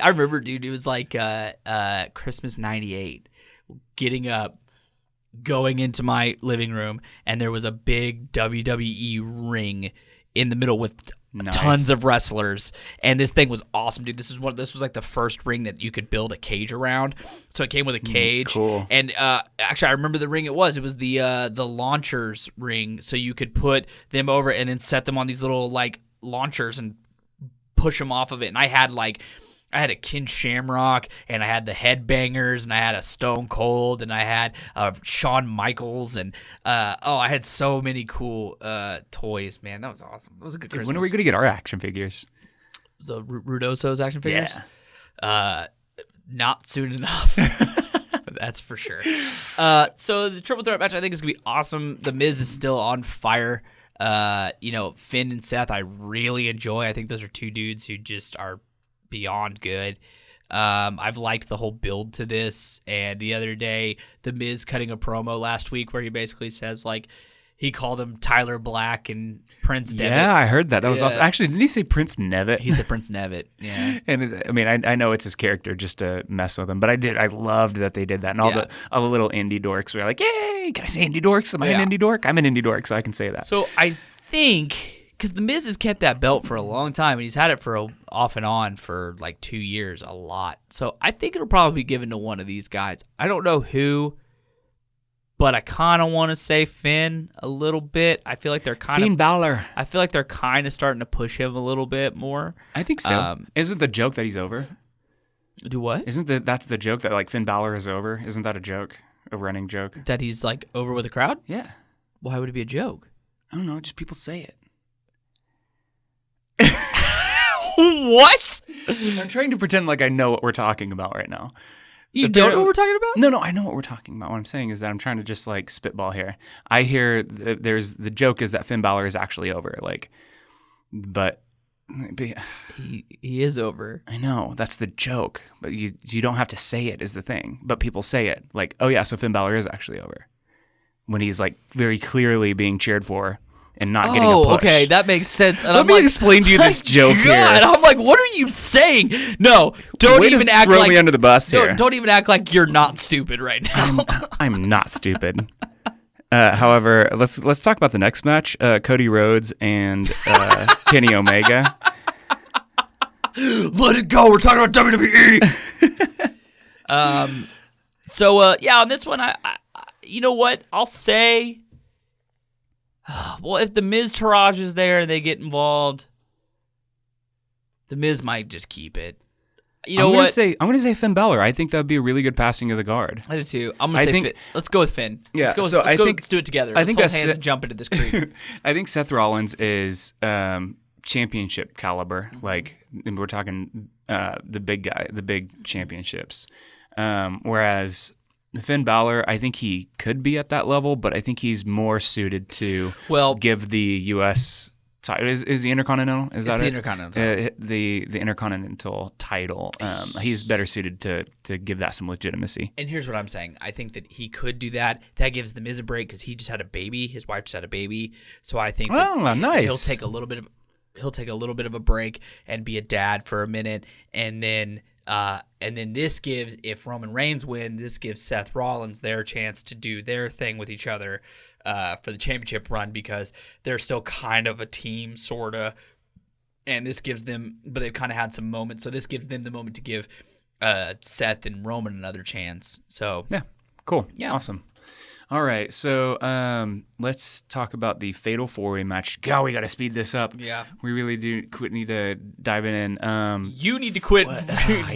S2: remember, dude, it was like Christmas 98, getting up, going into my living room, and there was a big WWE ring in the middle with tons of wrestlers, and this thing was awesome, dude. This was like the first ring that you could build a cage around. So it came with a cage.
S1: Cool.
S2: And actually, I remember the ring. It was the launchers ring, so you could put them over and then set them on these little like launchers and push them off of it. And I had a Ken Shamrock, and I had the Headbangers, and I had a Stone Cold, and I had Shawn Michaels, and I had so many cool toys, man. That was awesome. That was a good Christmas.
S1: When are we going to get our action figures?
S2: The Rudosos action figures?
S1: Yeah.
S2: Not soon enough. That's for sure. So the triple threat match I think is going to be awesome. The Miz is still on fire. Finn and Seth I really enjoy. I think those are two dudes who just are beyond good. I've liked the whole build to this, and the other day the Miz cutting a promo last week where he basically says like he called him Tyler Black and Prince Devitt.
S1: Yeah, I heard that. That was awesome. Actually, didn't he say Prince Nevitt?
S2: He said Prince Nevitt. Yeah.
S1: And I mean, I know it's his character just to mess with him, but I loved that they did that, and all the little indie dorks were like, "Yay! Can I say indie dorks? Am I an indie dork? I'm an indie dork, so I can say that."
S2: So I think, because the Miz has kept that belt for a long time, and he's had it for off and on for like 2 years, a lot. So I think it'll probably be given to one of these guys. I don't know who, but I kind of want to say Finn a little bit. I feel like they're
S1: Finn Balor.
S2: I feel like they're kind of starting to push him a little bit more.
S1: I think so. Isn't the joke that he's over?
S2: Do what?
S1: That's the joke that like Finn Balor is over? Isn't that a joke? A running joke?
S2: That he's like over with the crowd?
S1: Yeah.
S2: Why would it be a joke?
S1: I don't know. Just people say it.
S2: What?
S1: I'm trying to pretend like I know what we're talking about right now.
S2: You don't know what we're talking about?
S1: No, I know what we're talking about. What I'm saying is that I'm trying to just like spitball here. I hear there's the joke is that Finn Balor is actually over, like, but
S2: he is over.
S1: I know that's the joke, but you don't have to say it is the thing. But people say it like, oh yeah, so Finn Balor is actually over when he's like very clearly being cheered for. And not getting a push.
S2: Okay, that makes sense. And
S1: Let me explain to you this joke here.
S2: I'm like, what are you saying? No, don't even act like...
S1: throw me under the bus here.
S2: Don't even act like you're not stupid right now.
S1: I'm not stupid. However, let's talk about the next match. Cody Rhodes and Kenny Omega.
S2: Let it go. We're talking about WWE. On this one, I you know what? I'll say... Well, if the Miz Taraj is there and they get involved, the Miz might just keep it. You know what?
S1: I'm going to say Finn Balor. I think that would be a really good passing of the guard.
S2: I do too. I'm going to say Finn. Let's go with Finn.
S1: Yeah,
S2: let's do it together. Let's hold hands and jump into this creek.
S1: I think Seth Rollins is championship caliber. Mm-hmm. Like, we're talking the big guy, the big championships. Whereas... Finn Balor, I think he could be at that level, but I think he's more suited to give the U.S. title. Is the Intercontinental? Is that
S2: the Intercontinental?
S1: The Intercontinental title. He's better suited to give that some legitimacy.
S2: And here's what I'm saying. I think that he could do that. That gives the Miz a break because he just had a baby. His wife just had a baby. So I think
S1: nice.
S2: He'll take a little bit of a break and be a dad for a minute, and then this gives, if Roman Reigns wins, this gives Seth Rollins their chance to do their thing with each other for the championship run, because they're still kind of a team, sort of. And this gives them, but they've kind of had some moments, so this gives them the moment to give Seth and Roman another chance. So
S1: yeah, cool,
S2: yeah,
S1: awesome. All right, so let's talk about the Fatal 4-Way match. God, we got to speed this up.
S2: Yeah.
S1: We really do need to dive in.
S2: You need to quit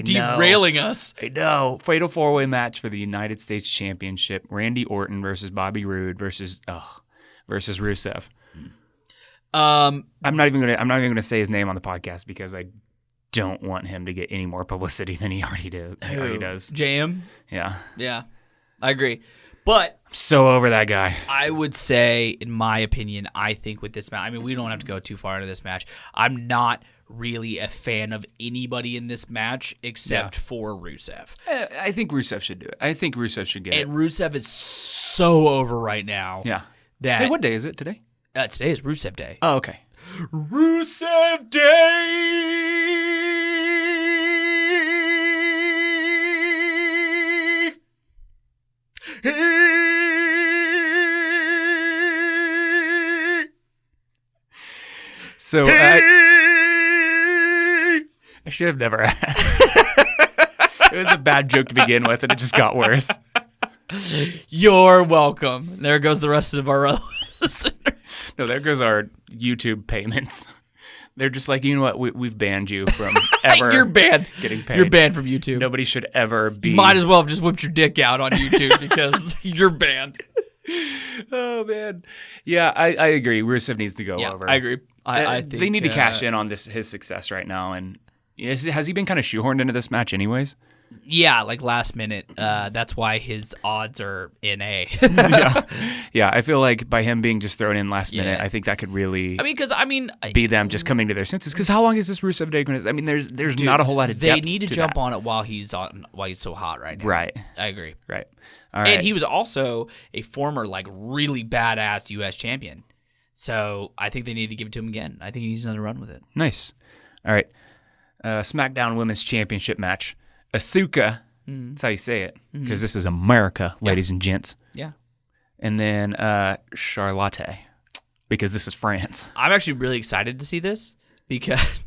S2: derailing us.
S1: I know. Fatal 4-Way match for the United States Championship. Randy Orton versus Bobby Roode versus Rusev. I'm not even gonna say his name on the podcast because I don't want him to get any more publicity than he already does.
S2: JM?
S1: Yeah.
S2: Yeah. I agree. But
S1: so over that guy.
S2: I would say, in my opinion, I think with this match, I mean, we don't have to go too far into this match. I'm not really a fan of anybody in this match except for Rusev.
S1: I think Rusev should do it. I think Rusev should get it.
S2: And Rusev is so over right now.
S1: Yeah.
S2: Hey,
S1: what day is it today?
S2: Today is Rusev Day.
S1: Oh, okay.
S2: Rusev Day.
S1: So I should have never asked. It was a bad joke to begin with, and it just got worse.
S2: You're welcome. There goes the rest of our listeners.
S1: No, there goes our YouTube payments. They're just like, you know what? We've banned you from ever.
S2: You're banned.
S1: Getting paid.
S2: You're banned from YouTube.
S1: Nobody should ever be.
S2: You might as well have just whipped your dick out on YouTube because you're banned.
S1: Oh man, yeah, I agree. Rusev needs to go over.
S2: I agree. I think
S1: they need to cash in on his success right now. And has he been kind of shoehorned into this match, anyways?
S2: Yeah, like last minute. That's why his odds are in A.
S1: yeah. I feel like by him being just thrown in last minute, I think that could really. Be them just coming to their senses. Because how long is this Rusev Day going to? I mean, there's not a whole lot of depth.
S2: They need to jump on it while he's so hot right now.
S1: Right.
S2: I agree.
S1: Right. All right.
S2: And he was also a former like really badass U.S. champion. So I think they need to give it to him again. I think he needs another run with it.
S1: Nice. All right. SmackDown Women's Championship match. Asuka. That's how you say it. Because this is America, ladies and gents.
S2: Yeah.
S1: And then Charlotte. Because this is France.
S2: I'm actually really excited to see this because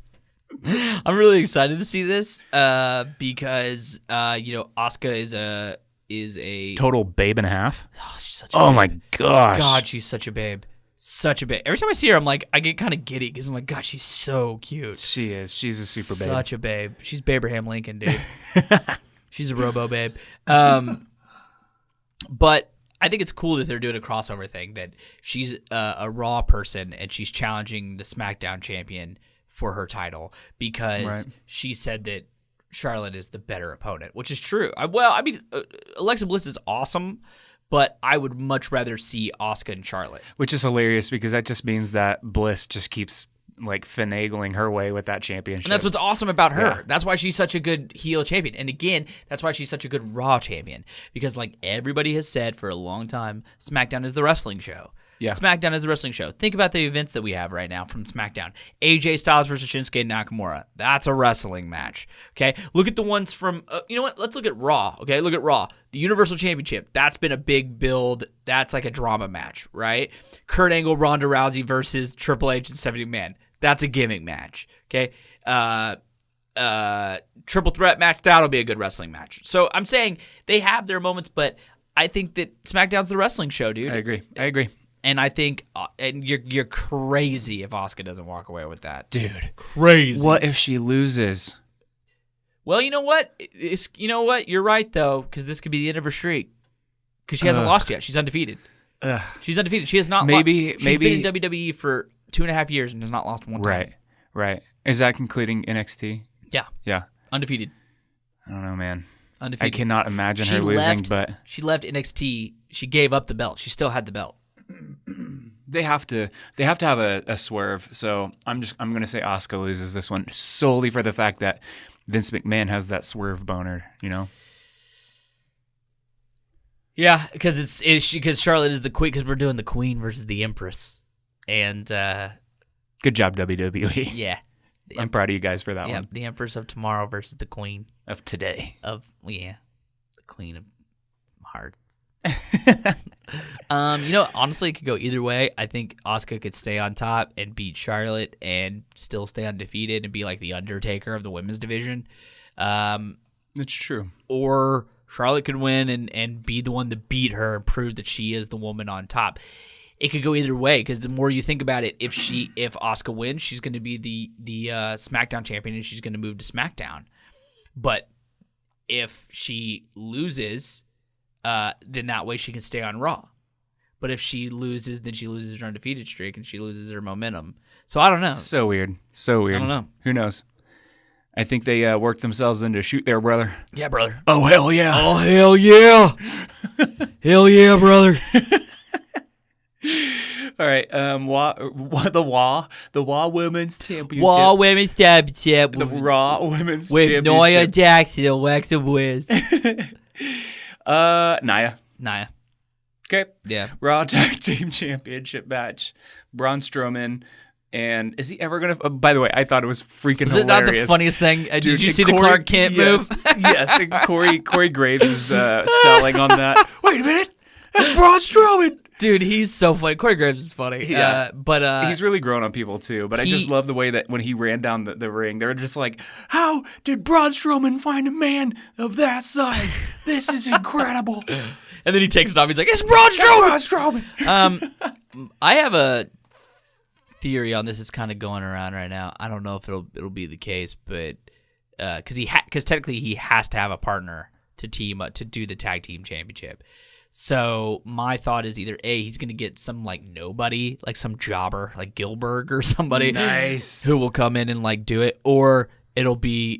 S2: because Asuka is a
S1: total babe and a half.
S2: Oh, she's such a babe.
S1: My gosh.
S2: God, she's such a babe. Such a babe. Every time I see her, I'm like, I get kind of giddy because I'm like, God, she's so cute.
S1: She is. She's a super babe.
S2: Such a babe. She's Abraham Lincoln, dude. She's a robo babe. But I think it's cool that they're doing a crossover thing, that she's a Raw person and she's challenging the SmackDown champion for her title because she said that Charlotte is the better opponent, which is true. Alexa Bliss is awesome, but I would much rather see Asuka and Charlotte.
S1: Which is hilarious because that just means that Bliss just keeps like finagling her way with that championship.
S2: And that's what's awesome about her. Yeah. That's why she's such a good heel champion. And again, that's why she's such a good Raw champion. Because like everybody has said for a long time, SmackDown is the wrestling show. Yeah. SmackDown is the wrestling show. Think about the events that we have right now from SmackDown. AJ Styles versus Shinsuke Nakamura. That's a wrestling match. Okay? Look at the ones from, you know what? Let's look at Raw. Okay? Look at Raw. The Universal Championship. That's been a big build. That's like a drama match, right? Kurt Angle, Ronda Rousey versus Triple H and Stephanie McMahon. That's a gimmick match. Okay? Triple threat match. That'll be a good wrestling match. So I'm saying they have their moments, but I think that SmackDown's the wrestling show, dude.
S1: I agree.
S2: And I think, and you're crazy if Asuka doesn't walk away with that,
S1: dude.
S2: Crazy.
S1: What if she loses?
S2: Well, you know what? You're right though, because this could be the end of her streak. Because she hasn't lost yet. She's undefeated. She's undefeated. She has not. She's been in WWE for 2.5 years and has not lost one time.
S1: Right. Is that including NXT?
S2: Yeah. Undefeated.
S1: I don't know, man.
S2: Undefeated.
S1: I cannot imagine her losing, but
S2: she left NXT. She gave up the belt. She still had the belt.
S1: They have to have a swerve. So I'm going to say Asuka loses this one solely for the fact that Vince McMahon has that swerve boner, you know?
S2: Yeah, because because Charlotte is the queen, because we're doing the queen versus the empress. And
S1: good job, WWE.
S2: Yeah.
S1: I'm proud of you guys for that one.
S2: The empress of tomorrow versus the queen
S1: of today.
S2: The queen of hearts. Honestly, it could go either way. I think Asuka could stay on top and beat Charlotte and still stay undefeated and be like the Undertaker of the women's division.
S1: It's true.
S2: Or Charlotte could win and be the one to beat her and prove that she is the woman on top. It could go either way, because the more you think about it, if Asuka wins, she's going to be the SmackDown champion and she's going to move to SmackDown. But if she loses, then that way she can stay on Raw. But if she loses, then she loses her undefeated streak and she loses her momentum. So I don't know.
S1: So weird. I don't
S2: know.
S1: Who knows? I think they worked themselves into a shoot there, brother.
S2: Yeah, brother.
S1: Oh, hell yeah.
S2: Oh, hell yeah. Hell yeah, brother.
S1: All right. The WA Women's Championship.
S2: WA Women's Championship.
S1: The Raw Women's
S2: Championship. With Nia Jax and Alexa Bliss.
S1: Nia. Okay.
S2: Yeah.
S1: Raw Tag Team Championship match. Braun Strowman. And is he ever going to... by the way, I thought it was freaking hilarious.
S2: Is it not the funniest thing?
S1: Dude,
S2: did you see the Clark Kent move?
S1: Yes. And Corey Graves is selling on that. Wait a minute. That's Braun Strowman.
S2: Dude, he's so funny. Corey Graves is funny.
S1: Yeah.
S2: But
S1: he's really grown on people, too. But I just love the way that when he ran down the ring, they were just like, how did Braun Strowman find a man of that size? This is incredible.
S2: And then he takes it off. He's like, it's Braun Strowman.
S1: Braun Strowman.
S2: I have a theory on this is kind of going around right now. I don't know if it'll be the case, but because technically he has to have a partner to team to do the tag team championship. So my thought is either A, he's gonna get some like nobody, like some jobber, like Gilbert or somebody,
S1: nice,
S2: who will come in and like do it, or it'll be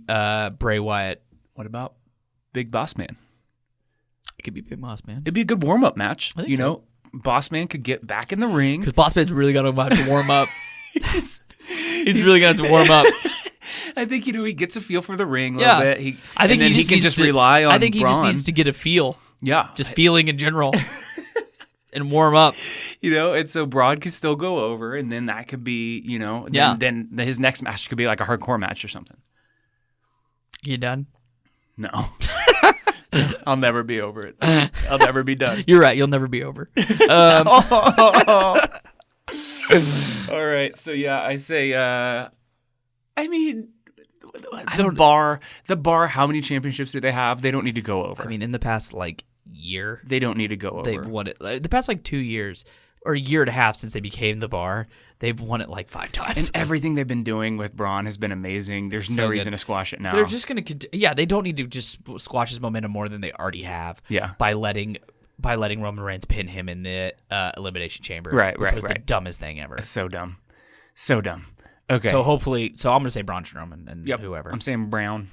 S2: Bray Wyatt.
S1: What about Big Boss Man?
S2: It could be Big Boss Man.
S1: It'd be a good warm up match.
S2: I think so.
S1: Boss Man could get back in the ring.
S2: Because Boss Man's really got to have to warm up. he's really going to have to warm up.
S1: I think, he gets a feel for the ring a little bit.
S2: I think
S1: he can just rely on
S2: I think he
S1: Braun.
S2: just needs to get a feel.
S1: Yeah.
S2: Just feeling in general. And warm up.
S1: And so Braun can still go over, and then that could be, then his next match could be like a hardcore match or something.
S2: You done?
S1: No. I'll never be over it. I'll never be done.
S2: You're right. You'll never be over.
S1: All right. So, I say, the bar, how many championships do they have? They don't need to go over.
S2: I mean, in the past, year.
S1: They don't need to go over.
S2: They've won it. The past, 2 years or a year and a half since they became the bar, they've won it 5 times.
S1: And everything they've been doing with Braun has been amazing. There's no reason to squash it now.
S2: They're just going to they don't need to just squash his momentum more than they already have.
S1: Yeah.
S2: By letting Roman Reigns pin him in the Elimination Chamber. Which was the dumbest thing ever.
S1: So dumb. Okay.
S2: So hopefully, I'm going to say Braun Strowman and whoever.
S1: I'm saying Brown.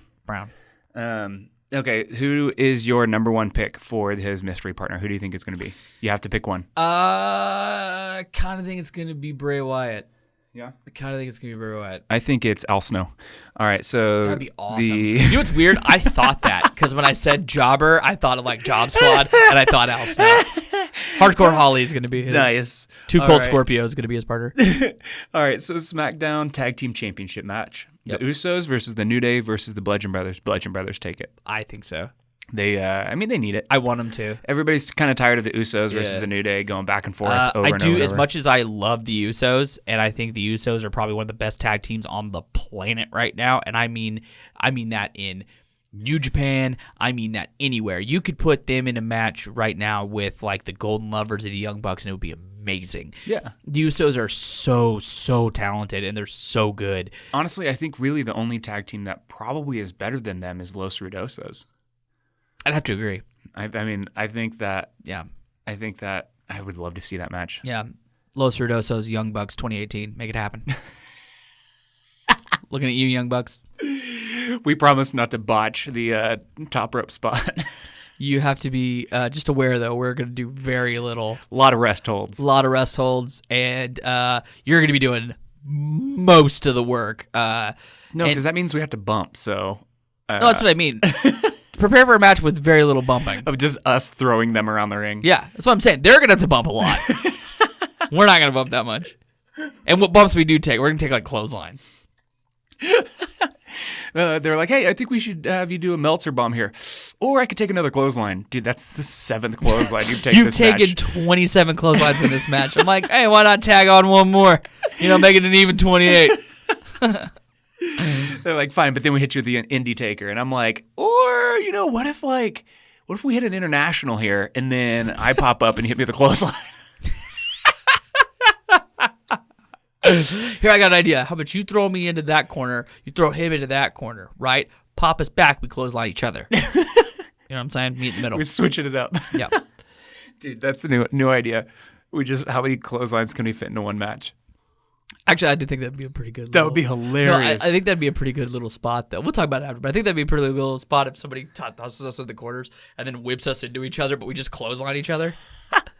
S3: Okay, who is your number one pick for his mystery partner? Who do you think it's going to be? You have to pick one.
S2: Kind of think it's going to be Bray Wyatt.
S3: Yeah?
S2: I kind of think it's going to be Bray Wyatt.
S3: I think it's Al Snow. All right, so...
S2: That'd be awesome. You know what's weird? I thought that, because when I said Jobber, I thought of Job Squad, and I thought Al Snow. Hardcore Holly is going to be his.
S1: Nice.
S2: Two Cold Scorpio is going to be his partner.
S3: All right, so SmackDown Tag Team Championship match.
S2: Yep.
S3: The Usos versus the New Day versus the Bludgeon Brothers. Bludgeon Brothers take it.
S2: I think so.
S3: They need it.
S2: I want them to.
S3: Everybody's kind of tired of the Usos versus the New Day going back and forth over and over.
S2: As much as I love the Usos, and I think the Usos are probably one of the best tag teams on the planet right now, and I mean that in New Japan, I mean that anywhere. You could put them in a match right now with the Golden Lovers of the Young Bucks, and it would be amazing.
S3: Yeah.
S2: The Usos are so talented, and they're so good.
S3: Honestly, I think really the only tag team that probably is better than them is Los Rudosos.
S2: I'd have to agree.
S3: I think that I would love to see that match.
S2: Yeah. Los Rudosos, Young Bucks 2018. Make it happen. Looking at you, Young Bucks.
S3: We promise not to botch the top rope spot.
S2: You have to be just aware, though, we're going to do very little.
S3: A lot of rest holds.
S2: And you're going to be doing most of the work.
S3: No, because that means we have to bump, so...
S2: no, that's what I mean. Prepare for a match with very little bumping.
S3: Of just us throwing them around the ring.
S2: Yeah, that's what I'm saying. They're going to have to bump a lot. We're not going to bump that much. And what bumps we do take, we're going to take clotheslines.
S3: They're like, hey, I think we should have you do a Meltzer bomb here. Or I could take another clothesline. Dude, that's the 7th clothesline you've taken this match.
S2: You've taken 27 clotheslines in this match. I'm like, hey, why not tag on one more? Make it an even 28.
S3: They're like, fine, but then we hit you with the indie taker. And I'm like, or, what if we hit an international here and then I pop up and hit me with a clothesline?
S2: Here, I got an idea. How about you throw me into that corner, you throw him into that corner, right? Pop us back, we clothesline each other. You know what I'm saying? Meet in the middle.
S3: We're switching it up.
S2: Yeah.
S3: Dude, that's a new idea. How many clotheslines can we fit into one match?
S2: Actually, I do think that'd be a pretty good
S3: That would be hilarious.
S2: No, I think that'd be a pretty good little spot, though. We'll talk about it after, but I think that'd be a pretty good little spot if somebody tosses us in the corners and then whips us into each other, but we just clothesline each other.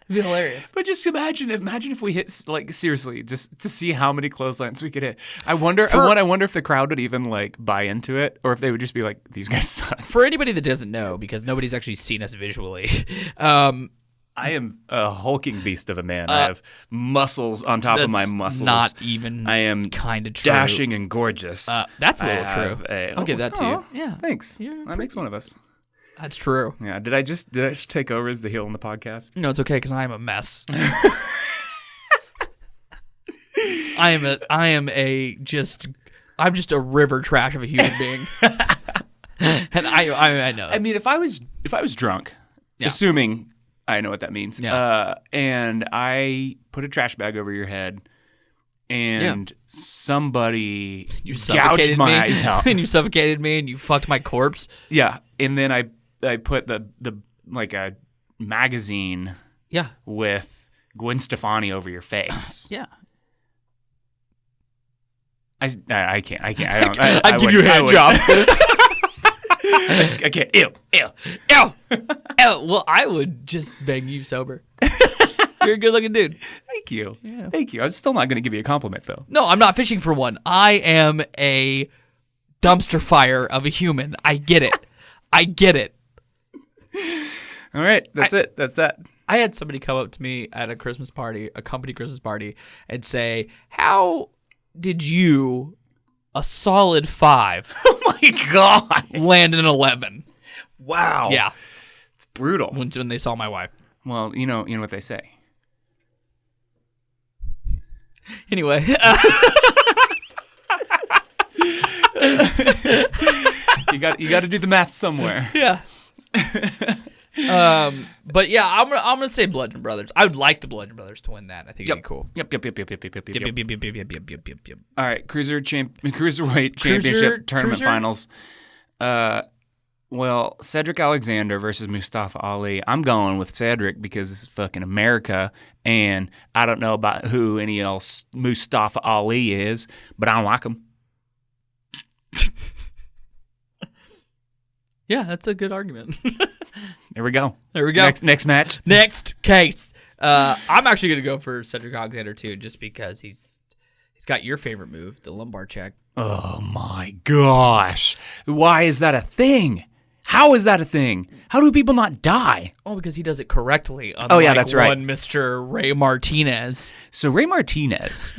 S2: It'd be hilarious.
S3: But just imagine if we hit, seriously, just to see how many clotheslines we could hit. I wonder if the crowd would even, buy into it, or if they would just be like, these guys suck.
S2: For anybody that doesn't know, because nobody's actually seen us visually,
S3: I am a hulking beast of a man. I have muscles on top of my muscles.
S2: Not even.
S3: I am
S2: kind of true.
S3: dashing and gorgeous.
S2: That's a little true. I'll give that to you. Yeah,
S3: thanks. That makes one of us.
S2: That's true.
S3: Yeah. Did I just take over as the heel in the podcast?
S2: No, it's okay because I am a mess. I'm just a river trash of a human being. And I know.
S3: I mean, if I was drunk, assuming I know what that means, and I put a trash bag over your head, and somebody gouged my eyes out,
S2: and you suffocated me, and you fucked my corpse.
S3: Yeah, and then I put the like a magazine, with Gwen Stefani over your face.
S2: Yeah.
S3: I can't. I
S2: give you a hand job.
S3: I can't. Ew.
S2: Well, I would just bang you sober. You're a good-looking dude.
S3: Thank you.
S2: Yeah.
S3: Thank you. I'm still not going to give you a compliment, though.
S2: No, I'm not fishing for one. I am a dumpster fire of a human. I get it.
S3: All right. That's it. That's that.
S2: I had somebody come up to me at a Christmas party, a company Christmas party, and say, how did you, a solid 5,
S3: Oh, my God.
S2: land an 11?
S3: Wow.
S2: Yeah.
S3: It's brutal.
S2: When they saw my wife.
S3: Well, you know what they say.
S2: Anyway.
S3: You got to do the math somewhere.
S2: Yeah. But yeah, I'm gonna say Bludgeon Brothers. I would like the Bludgeon Brothers to win that. I think it'd be cool.
S3: Yep.
S2: Yep.
S3: All right, cruiserweight championship tournament finals. Well, Cedric Alexander versus Mustafa Ali. I'm going with Cedric because it's fucking America, and I don't know about who any else Mustafa Ali is, but I don't like him.
S2: Yeah, that's a good argument.
S3: There we go. Next match.
S2: Next case. I'm actually gonna go for Cedric Alexander too, just because he's got your favorite move, the lumbar check.
S3: Oh my gosh! Why is that a thing? How is that a thing? How do people not die?
S2: Oh, because he does it correctly.
S3: That's right.
S2: One Mr. Ray Martinez.
S3: So Ray Martinez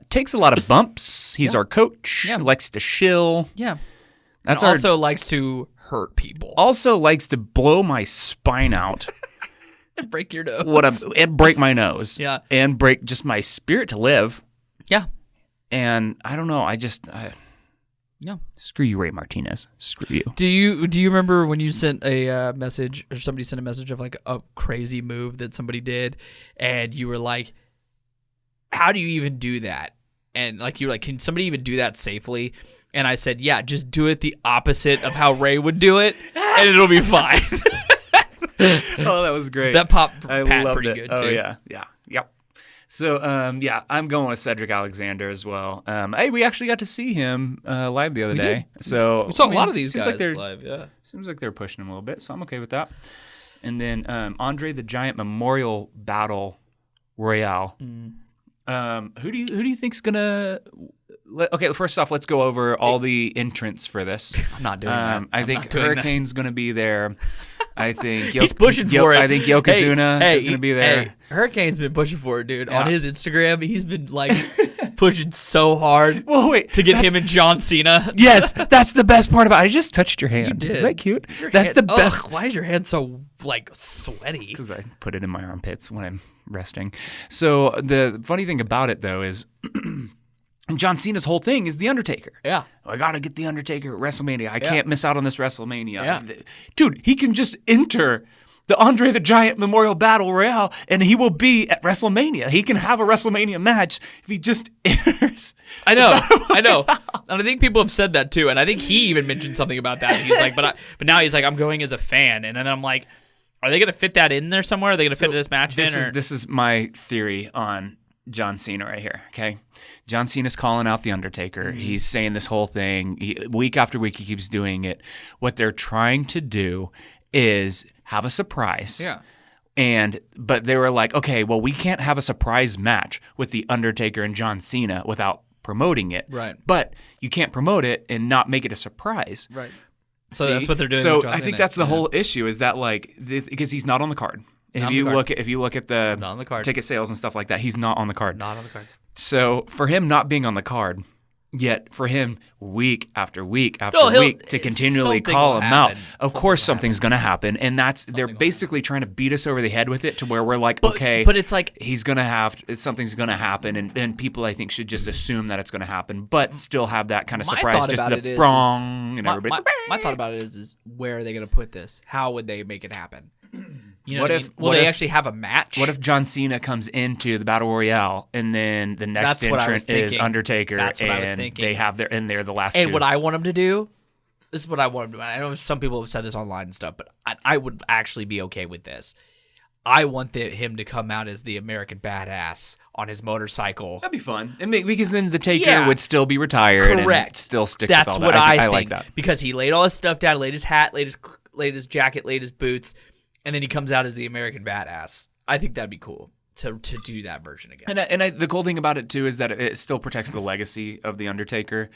S3: takes a lot of bumps. He's our coach.
S2: Yeah.
S3: Likes to shill.
S2: Yeah.
S3: That's
S2: and also likes to hurt people.
S3: Also likes to blow my spine out.
S2: And break your nose.
S3: And break my nose.
S2: Yeah.
S3: And break just my spirit to live.
S2: Yeah.
S3: And I don't know.
S2: Yeah.
S3: Screw you, Ray Martinez. Screw you.
S2: Do you remember when you sent a message, or somebody sent a message of like a crazy move that somebody did, and you were like, how do you even do that? And like you were like, can somebody even do that safely? And I said, yeah, just do it the opposite of how Ray would do it, and it'll be fine.
S3: Oh, that was great.
S2: That popped
S3: I
S2: Pat
S3: loved
S2: pretty
S3: it.
S2: good too.
S3: Oh yeah. Yep. So I'm going with Cedric Alexander as well. Hey, we actually got to see him live the other day. So
S2: we saw a lot of these guys
S3: live.
S2: Yeah,
S3: seems like they're pushing him a little bit, so I'm okay with that. And then Andre the Giant Memorial Battle Royale. Who do you think's gonna? Okay, first off, let's go over all the entrants for this.
S2: I'm not doing that.
S3: I think Hurricane's going to be there. I think
S2: he's pushing for it.
S3: I think Yokozuna is going to be there.
S2: Hey, Hurricane's been pushing for it, dude. Yeah. On his Instagram, he's been like pushing so hard.
S3: Well, wait,
S2: to get him and John Cena.
S3: Yes, that's the best part about it. I just touched your hand.
S2: You did.
S3: Is that cute? That's the best.
S2: Ugh, why is your hand so like sweaty?
S3: Because I put it in my armpits when I'm resting. So the funny thing about it though is John Cena's whole thing is The Undertaker.
S2: Yeah.
S3: I got to get The Undertaker at WrestleMania. I can't miss out on this WrestleMania.
S2: Yeah.
S3: Dude, he can just enter the Andre the Giant Memorial Battle Royale and he will be at WrestleMania. He can have a WrestleMania match if he just enters.
S2: I know. And I think people have said that too. And I think he even mentioned something about that. He's like, but now he's like, I'm going as a fan. And then I'm like, are they going to fit that in there somewhere? Are they going to fit this match in?
S3: This is my theory on John Cena right here, okay? John Cena's calling out The Undertaker. Mm-hmm. He's saying this whole thing. Week after week, he keeps doing it. What they're trying to do is have a surprise.
S2: Yeah.
S3: But they were like, okay, well, we can't have a surprise match with The Undertaker and John Cena without promoting it.
S2: Right.
S3: But you can't promote it and not make it a surprise.
S2: Right. So that's what they're doing.
S3: So
S2: with John
S3: I think
S2: Cena.
S3: that's the whole issue is that like because he's not on the card. If you look at the
S2: Not on the card.
S3: ticket sales and stuff like that, he's not on the card.
S2: Not on the card.
S3: So for him not being on the card, yet for him week after week after week to continually
S2: something
S3: call
S2: will
S3: him out,
S2: happen.
S3: of course something's going to happen, and they're basically trying to beat us over the head with it to where we're like,
S2: But it's like
S3: something's going to happen, and people I think should just assume that it's going to happen, but still have that kind of
S2: My
S3: surprise,
S2: thought
S3: just
S2: about
S3: the
S2: it is-
S3: brong, and everybody's
S2: my thought about it is where are they going to put this? How would they make it happen? You know
S3: What
S2: what,
S3: if-
S2: I mean? Will
S3: what
S2: they
S3: if-
S2: actually have a match?
S3: What if John Cena comes into the Battle Royale and then the next
S2: That's what I was
S3: entrant is
S2: thinking.
S3: Undertaker
S2: That's what I was
S3: and
S2: thinking.
S3: they have they're the last
S2: And
S3: two.
S2: what I want them to do, this is what I want them to do. I know some people have said this online and stuff, but I would actually be okay with this. I want him to come out as the American Badass on his motorcycle.
S3: That'd be fun. Because then the Taker
S2: Yeah.
S3: would still be retired
S2: Correct.
S3: and still stick
S2: That's
S3: with all
S2: what
S3: that.
S2: I
S3: I
S2: think.
S3: like that.
S2: Because he laid all his stuff down, laid his hat, laid his jacket, laid his boots, and then he comes out as the American Badass. I think that'd be cool to do that version again.
S3: And the cool thing about it too is that it still protects the legacy of the Undertaker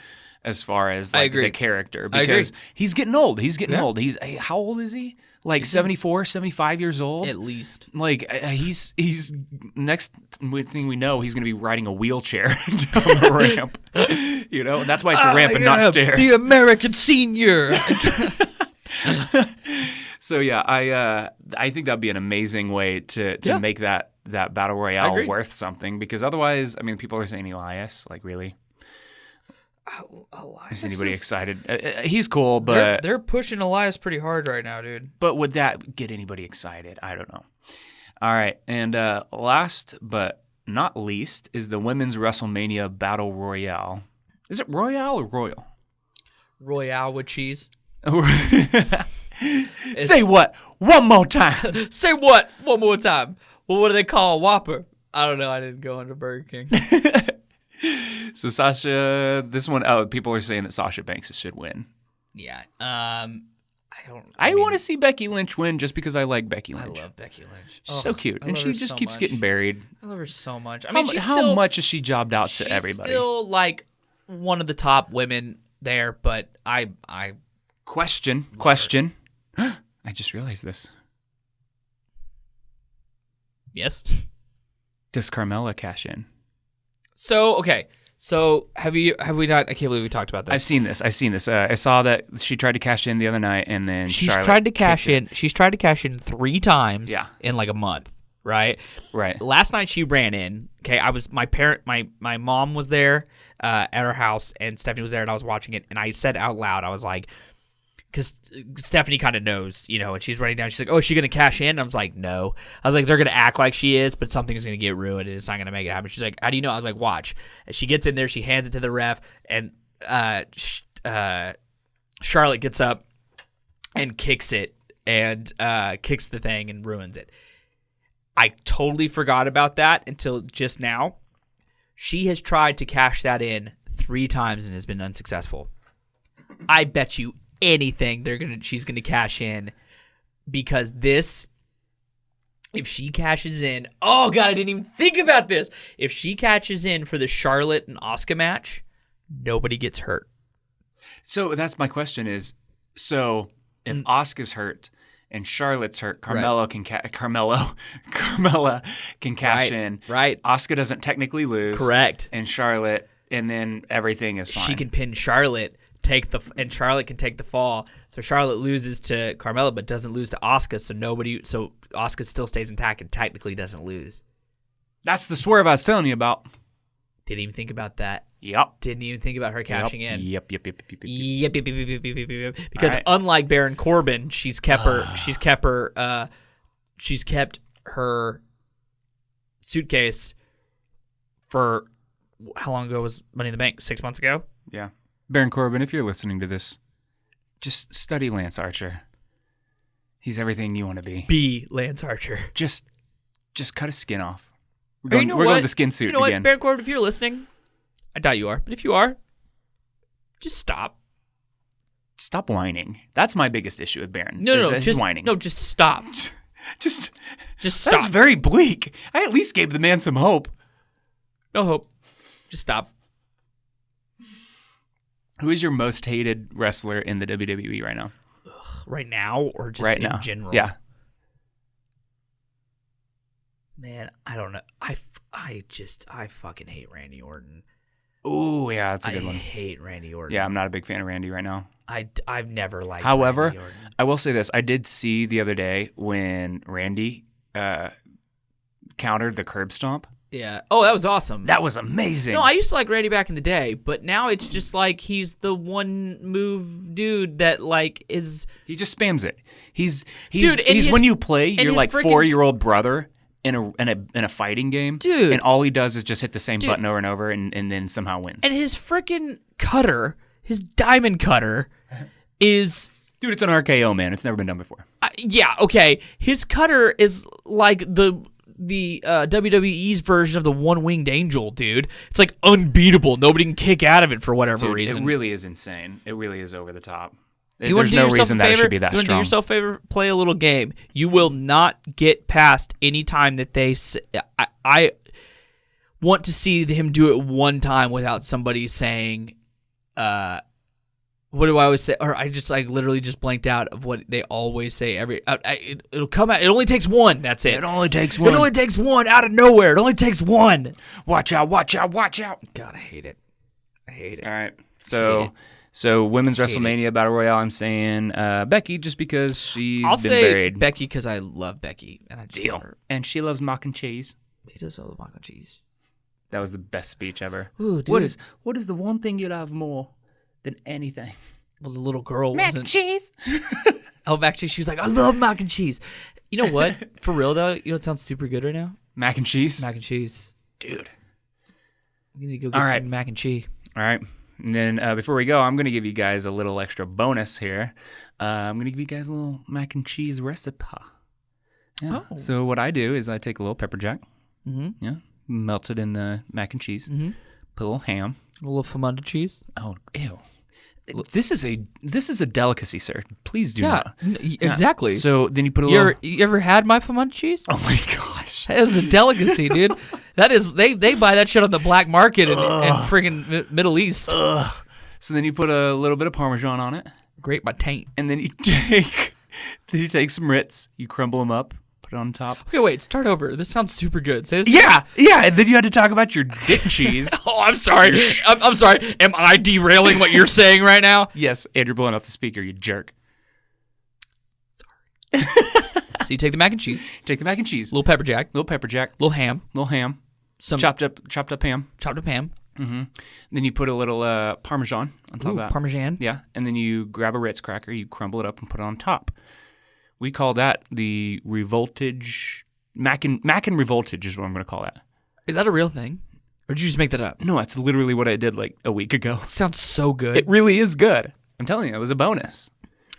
S3: as far as
S2: I
S3: like
S2: agree.
S3: the character,
S2: I agree.
S3: because he's getting old. He's getting
S2: Yeah.
S3: old. He's how old is he? Like 74, 75 years old.
S2: At least.
S3: Like he's next thing we know, he's going to be riding a wheelchair down the ramp. You know, and that's why it's a ramp and not stairs.
S2: The American Senior.
S3: So yeah, I think that'd be an amazing way to
S2: Yeah.
S3: make that battle
S2: I
S3: royale
S2: agree.
S3: worth something, because otherwise, I mean, people are saying Elias, like really. Is anybody excited? He's cool, but
S2: they're pushing Elias pretty hard right now, dude.
S3: but would that get anybody excited? I don't know. All right, and last but not least is the women's WrestleMania Battle Royale. Is it Royale or Royal?
S2: Royale with cheese.
S3: Say what? One more time.
S2: Say what? One more time. Well, what do they call a Whopper? I don't know. I didn't go into Burger King.
S3: So Sasha, this one, people are saying that Sasha Banks should win.
S2: Yeah. I
S3: I want to see Becky Lynch win just because I like Becky
S2: I
S3: Lynch.
S2: love Becky Lynch.
S3: She's so cute, and she just keeps getting buried.
S2: I love her so much. I
S3: How,
S2: mean, she's
S3: how
S2: still,
S3: much has she jobbed out to
S2: she's
S3: everybody?
S2: still like one of the top women there, but I
S3: Question. I just realized this.
S2: yes.
S3: Does Carmella cash in?
S2: So okay. So have we not? I can't believe we talked about this.
S3: I've seen this. I saw that she tried to cash in the other night, and then
S2: She's
S3: Charlotte
S2: tried to cash
S3: kicked
S2: in. She's tried to cash in 3 times.
S3: Yeah.
S2: In like a month, right?
S3: it. Right.
S2: Last night she ran in. Okay, my mom was there at her house, and Stephanie was there, and I was watching it, and I said out loud, I was like, because Stephanie kind of knows, you know, and she's running down. She's like, "Oh, is she gonna cash in?" I was like, "No." I was like, "They're gonna act like she is, but something's gonna get ruined, and it's not gonna make it happen." She's like, "How do you know?" I was like, "Watch." And she gets in there, she hands it to the ref, and Charlotte gets up and kicks it, and kicks the thing and ruins it. I totally forgot about that until just now. She has tried to cash that in 3 times and has been unsuccessful. I bet you anything she's gonna cash in, because this, if she cashes in, oh god, I didn't even think about this. If she cashes in for the Charlotte and Asuka match, nobody gets hurt.
S3: So that's my question is, so if Asuka's hurt and Charlotte's hurt, Carmella can cash in.
S2: Right.
S3: Asuka doesn't technically lose.
S2: Correct.
S3: And Charlotte, and then everything is fine.
S2: She can pin Charlotte, and Charlotte can take the fall. So Charlotte loses to Carmella, but doesn't lose to Asuka. So Asuka still stays intact and technically doesn't lose.
S3: That's the swerve I was telling you about.
S2: Didn't even think about that.
S3: Yep.
S2: Didn't even think about her cashing in.
S3: Yep.
S2: Yep. Because
S3: All right.
S2: unlike Baron Corbin, she's kept her suitcase for how long ago was Money in the Bank? 6 months ago?
S3: Yeah. Baron Corbin, if you're listening to this, just study Lance Archer. He's everything you want to be.
S2: Be Lance Archer.
S3: Just cut his skin off. We're
S2: Or
S3: going,
S2: you know
S3: we're
S2: what?
S3: going the skin suit
S2: You know
S3: again.
S2: what, Baron Corbin, if you're listening, I doubt you are, but if you are, just stop.
S3: Stop whining. That's my biggest issue with Baron.
S2: No,
S3: is
S2: just
S3: whining.
S2: No, just stop.
S3: Just
S2: Just
S3: That's
S2: stop.
S3: very bleak. I at least gave the man some hope.
S2: No hope. Just stop.
S3: Who is your most hated wrestler in the WWE right now?
S2: Right now, or just
S3: right
S2: in
S3: now.
S2: general?
S3: Yeah.
S2: Man, I don't know. I fucking hate Randy Orton.
S3: Oh, yeah, that's a good one.
S2: I hate Randy Orton.
S3: Yeah, I'm not a big fan of Randy right now.
S2: I've never liked
S3: However,
S2: Randy Orton.
S3: I will say this. I did see the other day when Randy countered the curb stomp.
S2: Yeah. Oh, that was awesome.
S3: That was amazing.
S2: No, I used to like Randy back in the day, but now it's just like he's the one move dude that like is.
S3: He just spams it. He's
S2: when
S3: you play your like
S2: freaking
S3: 4-year-old brother in a fighting game,
S2: dude,
S3: and all he does is just hit the same button over and over, and then somehow wins.
S2: And his freaking cutter, his diamond cutter, is.
S3: Dude, it's an RKO, man. It's never been done before.
S2: Yeah, okay. His cutter is like the WWE's version of the one-winged angel, dude. It's like unbeatable. Nobody can kick out of it for whatever reason.
S3: It really is insane. It really is over the top.
S2: There's
S3: no reason that it should be that strong.
S2: Do yourself a favor, play a little game. You will not get past any time that they say, I want to see him do it one time without somebody saying, what do I always say? Or I just like literally just blanked out of what they always say. It'll come out. It only takes one. That's it.
S3: It only takes one.
S2: It only takes one out of nowhere. It only takes one.
S3: Watch out! Watch out! Watch out!
S2: God, I hate it. I hate it.
S3: All right. So women's WrestleMania Battle Royale. I'm saying Becky just because she's
S2: I'll
S3: been
S2: say
S3: buried.
S2: Becky because I love Becky and I just love her.
S3: And she loves mac and cheese.
S2: He does love mac and cheese.
S3: That was the best speech ever.
S2: Ooh, dude.
S3: What is the one thing you love more than anything?
S2: Well, the little girl
S3: Mac
S2: wasn't.
S3: and cheese.
S2: Oh, actually, she was like, I love mac and cheese. You know what? For real, though, you know what sounds super good right now?
S3: Mac and cheese?
S2: Mac and cheese.
S3: Dude.
S2: You need to go get some mac and cheese.
S3: All right. And then before we go, I'm going to give you guys a little extra bonus here. I'm going to give you guys a little mac and cheese recipe. Yeah.
S2: Oh.
S3: So what I do is I take a little pepper jack.
S2: Mm-hmm.
S3: Yeah. Melt it in the mac and cheese.
S2: Mm-hmm.
S3: Put a little ham.
S2: A little Famunda cheese.
S3: Oh, ew. This is a delicacy, sir. Please do not.
S2: Exactly.
S3: So then you put a little.
S2: You ever had my Famunda cheese?
S3: Oh my gosh,
S2: that is a delicacy, dude. That is they buy that shit on the black market in friggin' Middle East.
S3: Ugh. So then you put a little bit of Parmesan on it.
S2: Great, my taint.
S3: And then you take some Ritz. You crumble them up. Put it on top.
S2: Okay, wait. Start over. This sounds super good. Say this.
S3: Yeah. And then you had to talk about your dick cheese.
S2: Oh, I'm sorry. I'm sorry. Am I derailing what you're saying right now?
S3: Yes, and you're blowing off the speaker, you jerk.
S2: Sorry. So you take the mac and cheese.
S3: Take the mac and cheese.
S2: Little pepper jack.
S3: Little ham. Some chopped up ham. Mm-hmm. Then you put a little Parmesan on top of that.
S2: Parmesan.
S3: Yeah, and then you grab a Ritz cracker, you crumble it up and put it on top. We call that the Revoltage. Mac and Revoltage is what I'm going to call that.
S2: Is that a real thing? Or did you just make that up?
S3: No, that's literally what I did like a week ago.
S2: It sounds so good.
S3: It really is good. I'm telling you, it was a bonus.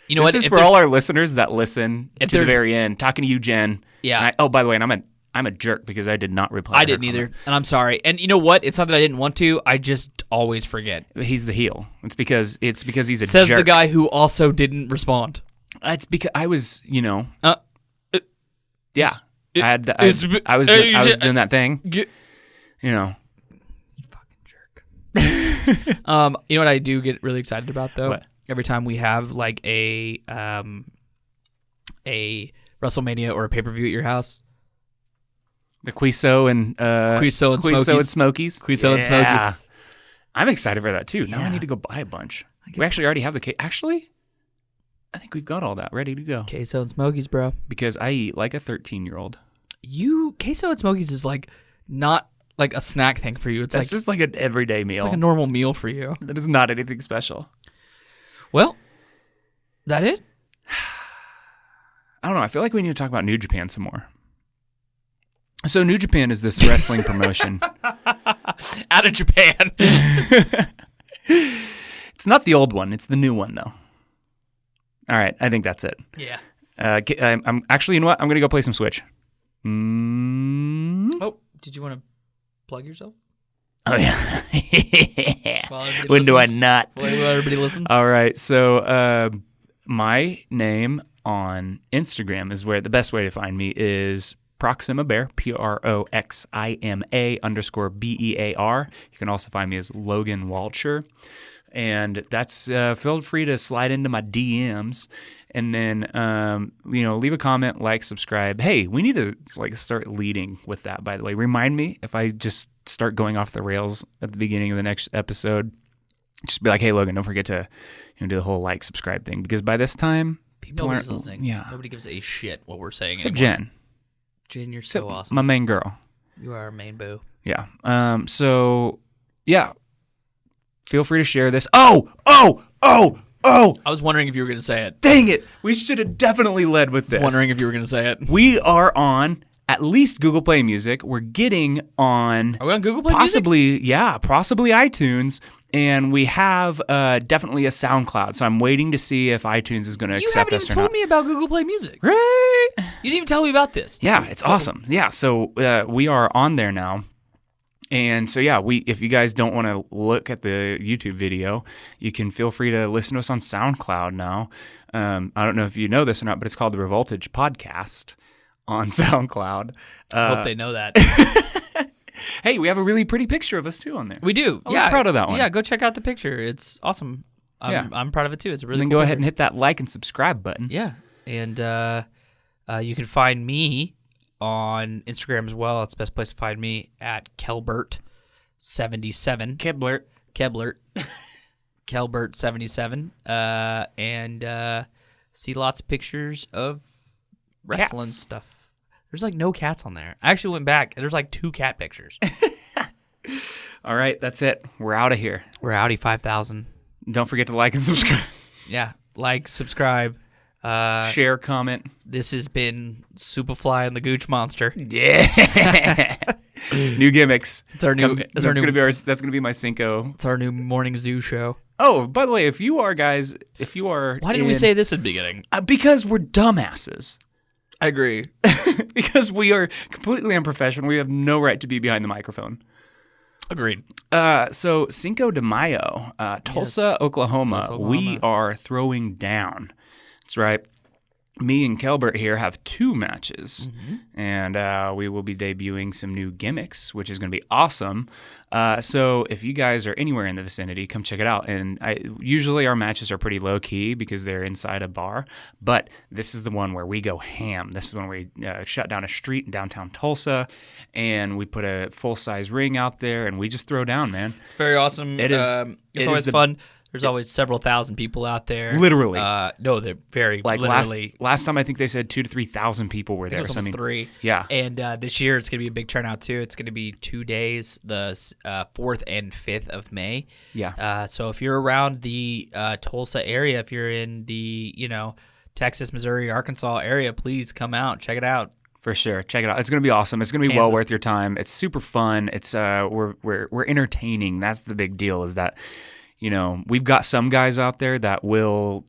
S2: You know
S3: this
S2: what?
S3: is for all our listeners that listen to the very end. Talking to you, Jen.
S2: Yeah.
S3: Oh, by the way, and I'm a jerk because I did not reply.
S2: I didn't either, and I'm sorry. And you know what? It's not that I didn't want to. I just always forget.
S3: He's the heel. It's because he's a
S2: Says
S3: jerk.
S2: the guy who also didn't respond.
S3: It's because I was, yeah. I was doing that thing. You know.
S2: Fucking jerk. You know what I do get really excited about though?
S3: What?
S2: Every time we have like a WrestleMania or a pay-per-view at your house.
S3: The Quiso and
S2: Smokies. Quiso and Smokies.
S3: I'm excited for that too. Now
S2: Yeah.
S3: I need to go buy a bunch. We actually already have the cake. Actually, I think we've got all that ready to go.
S2: Queso and Smokies, bro.
S3: Because I eat like a 13-year-old.
S2: Queso and Smokies is like not like a snack thing for you. It's
S3: That's just like an everyday meal.
S2: It's like a normal meal for you.
S3: That is not anything special.
S2: Well, that it?
S3: I don't know. I feel like we need to talk about New Japan some more. So New Japan is this wrestling promotion.
S2: Out of Japan.
S3: It's not the old one. It's the new one, though. All right. I think that's it.
S2: Yeah.
S3: I'm actually, you know what? I'm going to go play some Switch.
S2: Oh, did you want to plug yourself?
S3: Oh, yeah.
S2: When
S3: do I not?
S2: While everybody listens?
S3: All right. So my name on Instagram is where the best way to find me is Proxima Bear, PROXIMA_BEAR. You can also find me as Logan Walcher. And that's feel free to slide into my DMs and then leave a comment, like, subscribe. Hey, we need to start leading with that. By the way, remind me if I just start going off the rails at the beginning of the next episode. Just be like, hey, Logan, don't forget to do the whole like, subscribe thing, because by this time people
S2: Nobody's
S3: aren't
S2: listening.
S3: Yeah,
S2: Nobody gives a shit what we're saying.
S3: except
S2: anymore.
S3: Jen,
S2: You're so awesome.
S3: my main girl.
S2: You are our main boo.
S3: Yeah. So yeah, feel free to share this. Oh!
S2: I was wondering if you were going to say it.
S3: Dang it! We should have definitely led with this.
S2: Wondering if you were going to say it.
S3: We are on at least Google Play Music. We're getting on.
S2: Are we on Google Play
S3: possibly iTunes, and we have definitely a SoundCloud. So I'm waiting to see if iTunes is going to accept us or not.
S2: You haven't even told me about Google Play Music.
S3: Right?
S2: You didn't even tell me about this.
S3: Yeah, it's awesome. Yeah, so we are on there now. And so, yeah, if you guys don't want to look at the YouTube video, you can feel free to listen to us on SoundCloud now. I don't know if you know this or not, but it's called the Revoltage Podcast on SoundCloud.
S2: I hope they know that.
S3: Hey, we have a really pretty picture of us, too, on there.
S2: We do.
S3: I was proud of that one.
S2: Yeah, go check out the picture. It's awesome. I'm proud of it, too. It's a really
S3: and then
S2: cool
S3: go
S2: picture.
S3: ahead and hit that like and subscribe button.
S2: Yeah, and you can find me on Instagram as well. It's the best place to find me at Kelbert77. Keblert. Kelbert77. And see lots of pictures of wrestling
S3: Cats.
S2: stuff. There's no cats on there. I actually went back, and there's 2 cat pictures.
S3: All right, that's it. We're out of here.
S2: We're Audi 5000.
S3: Don't forget to like and subscribe.
S2: Yeah, like, subscribe.
S3: Share, comment.
S2: This has been Superfly and the Gooch Monster.
S3: Yeah. New gimmicks.
S2: It's our new.
S3: That's gonna be my Cinco.
S2: It's our new morning zoo show.
S3: Oh, by the way, if you are.
S2: Why didn't we say this at the beginning?
S3: Because we're dumbasses.
S2: I agree.
S3: Because we are completely unprofessional. We have no right to be behind the microphone.
S2: Agreed.
S3: So Cinco de Mayo, Tulsa, Oklahoma. We are throwing down. That's right. Me and Kelbert here have 2 matches, and we will be debuting some new gimmicks, which is going to be awesome. So if you guys are anywhere in the vicinity, come check it out. And usually our matches are pretty low-key because they're inside a bar, but this is the one where we go ham. This is when we shut down a street in downtown Tulsa, and we put a full-size ring out there, and we just throw down, man.
S2: It's very awesome.
S3: It is.
S2: It's always fun. There's always several thousand people out there.
S3: Literally.
S2: No, they're very literally.
S3: Last time I think they said 2,000 to 3,000 people were there.
S2: It was almost 3.
S3: Yeah.
S2: And this year it's going to be a big turnout too. It's going to be 2 days, the 4th and 5th of May.
S3: Yeah.
S2: So if you're around the Tulsa area, if you're in the Texas, Missouri, Arkansas area, please come out, check it out.
S3: For sure, check it out. It's going to be awesome. It's going to be well worth your time. It's super fun. It's we're entertaining. That's the big deal. Is that we've got some guys out there that will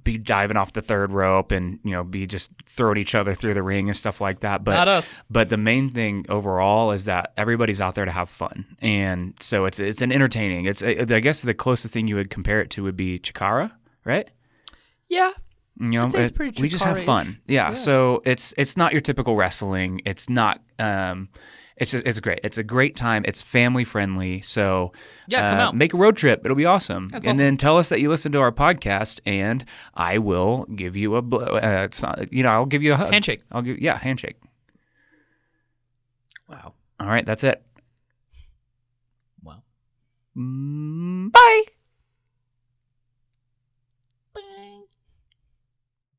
S3: be diving off the third rope and be just throwing each other through the ring and stuff like that. But
S2: not us.
S3: But the main thing overall is that everybody's out there to have fun, and so it's an entertaining. I guess the closest thing you would compare it to would be Chikara, right?
S2: Yeah.
S3: It's pretty we just have fun. Yeah. So it's not your typical wrestling. It's not. It's great. It's a great time. It's family friendly. So
S2: come out.
S3: Make a road trip. It'll be awesome.
S2: That's
S3: and
S2: awesome.
S3: then tell us that you listen to our podcast, and I will give you a I'll give you a hug.
S2: Handshake.
S3: Handshake.
S2: Wow.
S3: All right, that's it.
S2: Wow.
S3: Bye.